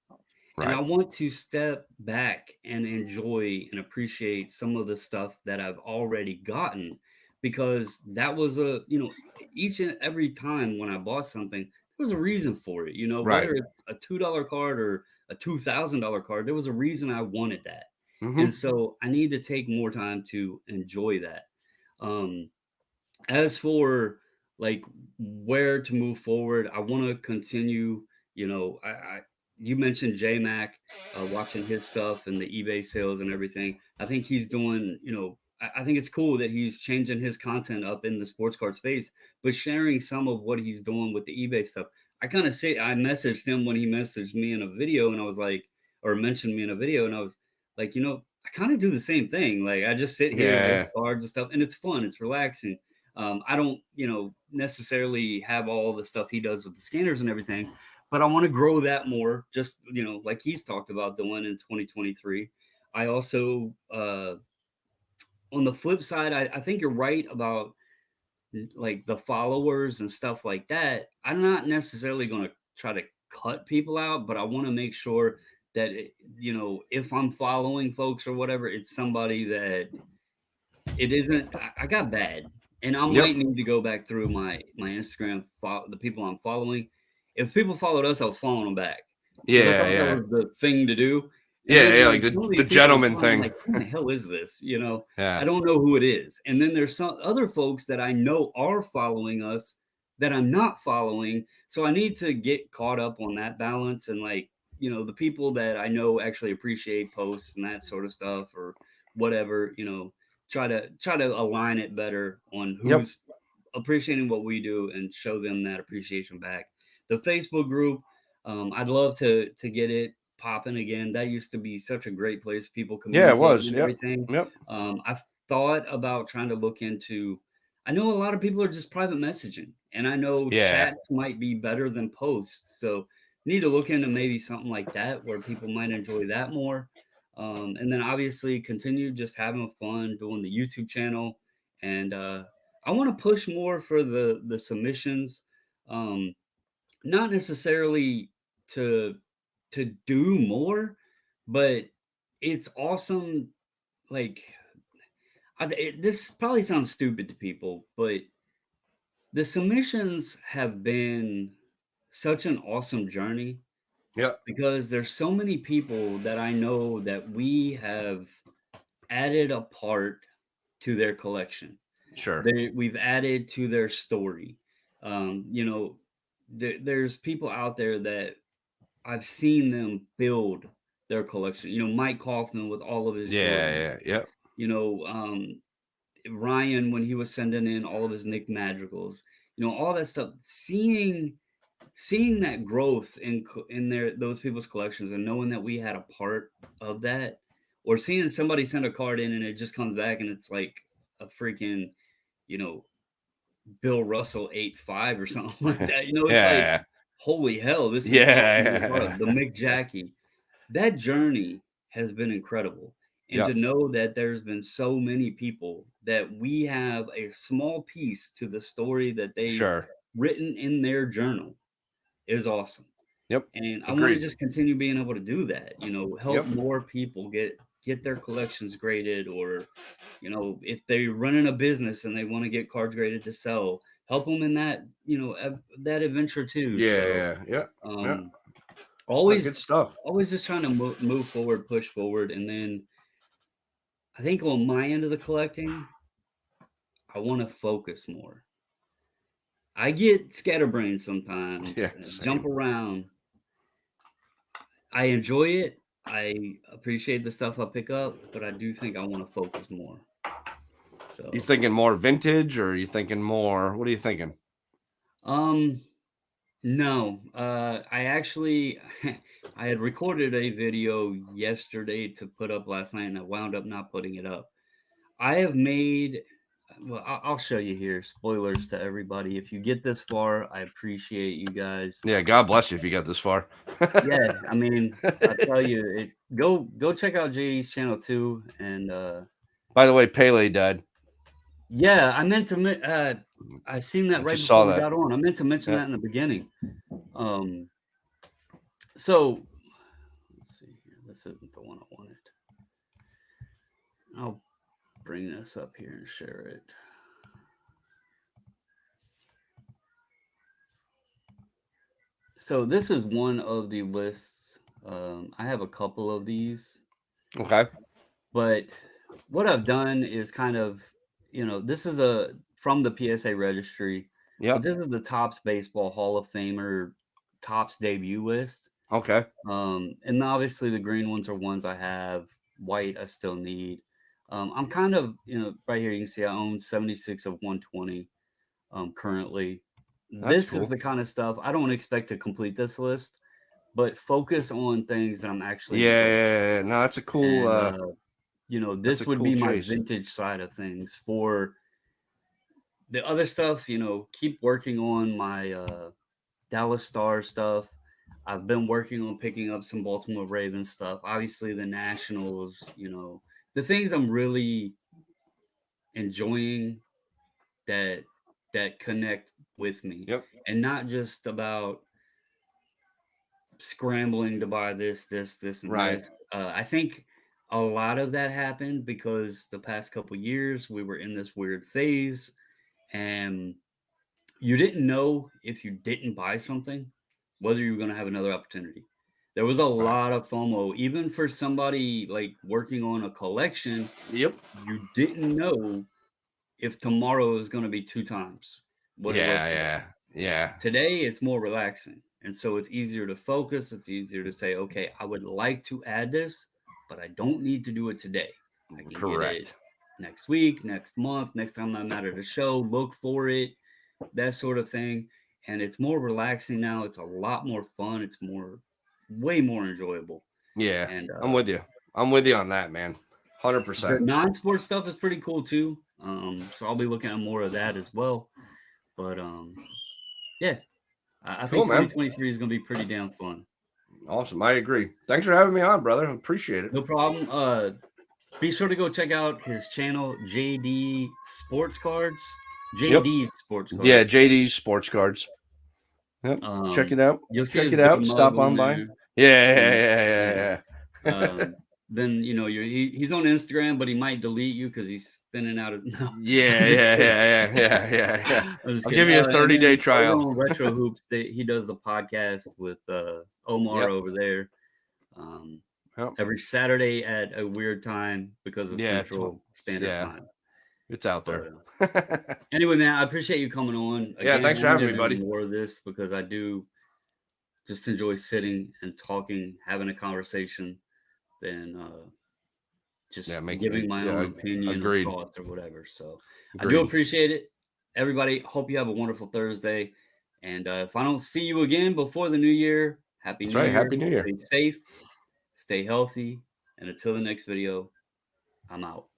And I Right. want to step back and enjoy and appreciate some of the stuff that I've already gotten, because that was each and every time when I bought something, there was a reason for it, Right. whether it's a $2 card or a $2,000 card, there was a reason I wanted that. And Hmm. so I need to take more time to enjoy that. Um, as for like where to move forward, I want to continue. I you mentioned JMac, watching his stuff and the eBay sales and everything. I think he's doing. I think it's cool that he's changing his content up in the sports card space, but sharing some of what he's doing with the eBay stuff. I messaged him when he messaged me in a video, and I was like, or mentioned me in a video, and I was like, I kind of do the same thing. Like I just sit here and list Yeah. cards and stuff, and it's fun, it's relaxing. I don't, necessarily have all the stuff he does with the scanners and everything, but I want to grow that more. Just like he's talked about doing in 2023. I also, on the flip side, I think you're right about like the followers and stuff like that. I'm not necessarily going to try to cut people out, but I want to make sure that if I'm following folks or whatever, it's somebody that it isn't. I got bad, and I Yep. might need to go back through my Instagram, the people I'm following. If people followed us, I was following them back because I Yeah. thought that Yeah. was the thing to do. And Yeah. then Yeah. like Like some of the these people I'm gentleman following, I'm thing. like, who the hell is this? I Yeah. don't know who it is. And then there's some other folks that I know are following us that I'm not following. So I need to get caught up on that balance and like, the people that I know actually appreciate posts and that sort of stuff or whatever, try to align it better on Yep. who's appreciating what we do and show them that appreciation back. The Facebook group, I'd love to get it popping again. That used to be such a great place people Yeah, it communicate was. and Yep. everything. Yep. I've thought about trying to look into. I know a lot of people are just private messaging, and I know Yeah. chats might be better than posts. So need to look into maybe something like that where people might enjoy that more. And then obviously continue just having fun doing the YouTube channel and I want to push more for the submissions, um, not necessarily to to do more, but it's awesome. Like this probably sounds stupid to people, but the submissions have been such an awesome journey Yep. because there's so many people that I know that we have added a part to their collection. Sure. We've added to their story. You know, there's people out there that I've seen them build their collection. Mike Kaufman with all of his Yeah. Jordans. Yeah. Yep. You know, Ryan when he was sending in all of his Nick Madrigals. All that stuff. Seeing that growth in those people's collections and knowing that we had a part of that, or seeing somebody send a card in and it just comes back and it's like a freaking you know Bill Russell 8'5" or something like that. It's like, Yeah. holy hell, this is awesome to be a part Yeah. of. The Mick Jackie. That journey has been incredible. And to Yep. know that there's been so many people that we have a small piece to the story that they've Sure. written in their journal is awesome. Yep. And I want to Agreed. just continue being able to do that, help Yep. more people get their collections graded or if they're running a business and they want to get cards graded to sell, help them in that, that adventure too. Yeah. So, Yeah. Yeah. Yeah. um, Oh, always, good stuff. always just trying to move forward, push forward. And then I think on my end of the collecting, I want to focus more. I get scatterbrained sometimes, Yeah. jump Same. around. I enjoy it. I appreciate the stuff I pick up, but I do think I want to focus more. You So, thinking more vintage, or are you thinking more? What are you thinking? um, no, I actually I had recorded a video yesterday to put up last night, and I wound up not putting it up. I have made well, I'll show you here. Spoilers to everybody. If you get this far, I appreciate you guys. Yeah. God bless you if you got this far. Yeah, I mean, I tell you, go check out JD's channel too, and By the way, Pele died. yeah, I meant to. I seen I that right just saw before we that. got on. I meant to mention Yeah. that in the beginning. Um, so let's see here. This isn't the one I wanted. I'll bring this up here and share it. So this is one of the lists. I have a couple of these, Okay. but what I've done is kind of, this is a from the PSA registry, but Yep. this is the Topps Baseball Hall of Famer Topps debut list. Okay. And obviously the green ones are ones I have. White I still need. I'm kind of, right here you can see I own 76 of 120 currently. That's This is cool. the kind of stuff I don't expect to complete this list, but focus on things that I'm actually Yeah. enjoying. Yeah. Yeah. No, that's a cool. And That's a this would cool be my chase. vintage side of things. For the other stuff, keep working on my Dallas Star stuff. I've been working on picking up some Baltimore Ravens stuff. Obviously, the Nationals, the things I'm really enjoying that connect with me, Yep. and not just about scrambling to buy this, and Right. this. I think a lot of that happened because the past couple years we were in this weird phase, and you didn't know if you didn't buy something whether you were going to have another opportunity. There was a Right. lot of FOMO, even for somebody like working on a collection. Yep. You didn't know if tomorrow is going to be two times what it was Yeah. today. Yeah. Yeah. Today, it's more relaxing, and so it's easier to focus, it's easier to say, "Okay, I would like to add this, but I don't need to do it today. I can get it Correct. next week, next month, next time I'm at a show, look for it," that sort of thing, and it's more relaxing now, it's a lot more fun, it's way more enjoyable, Yeah. and, I'm with you. I'm with you on that, man. the 100%. non-sport stuff is pretty cool too, so I'll be looking at more of that as well, but, yeah, I Cool, think man. 2023 is gonna be pretty damn fun. Awesome. I agree. Thanks for having me on, brother. I appreciate it. No problem. Be sure to go check out his channel, JD Sports Cards. Yep. JD's Sports Yeah, Cards. JD's Sports Cards. Yep. Check it out. You'll see Check his it big out. mug Stop on on by. there. Yeah, So yeah, yeah, yeah. yeah, yeah. Then he's on Instagram, but he might delete you because he's thinning out. No, I'm Yeah, just yeah, kidding. yeah, yeah, yeah, yeah, yeah. I'm just I'll kidding. give you a And 30-day then over trial. on Retro Hoops, he does a podcast with Omar Yep. over there. Um, Yep. every Saturday at a weird time because of Yeah. Central Standard Yeah. Time. It's out But there. anyway, man, I appreciate you coming on Yeah. again. Thanks I for need having to me, do buddy. more of this because I do just enjoy sitting and talking, having a conversation, than Yeah. just giving my own Yeah. opinion or Agreed. thoughts or whatever. So I do Agreed. appreciate it, everybody. Hope you have a wonderful Thursday. And if I don't see you again before the new year, Happy That's New right. Year. Happy New Year. Stay safe, stay healthy, and until the next video, I'm out.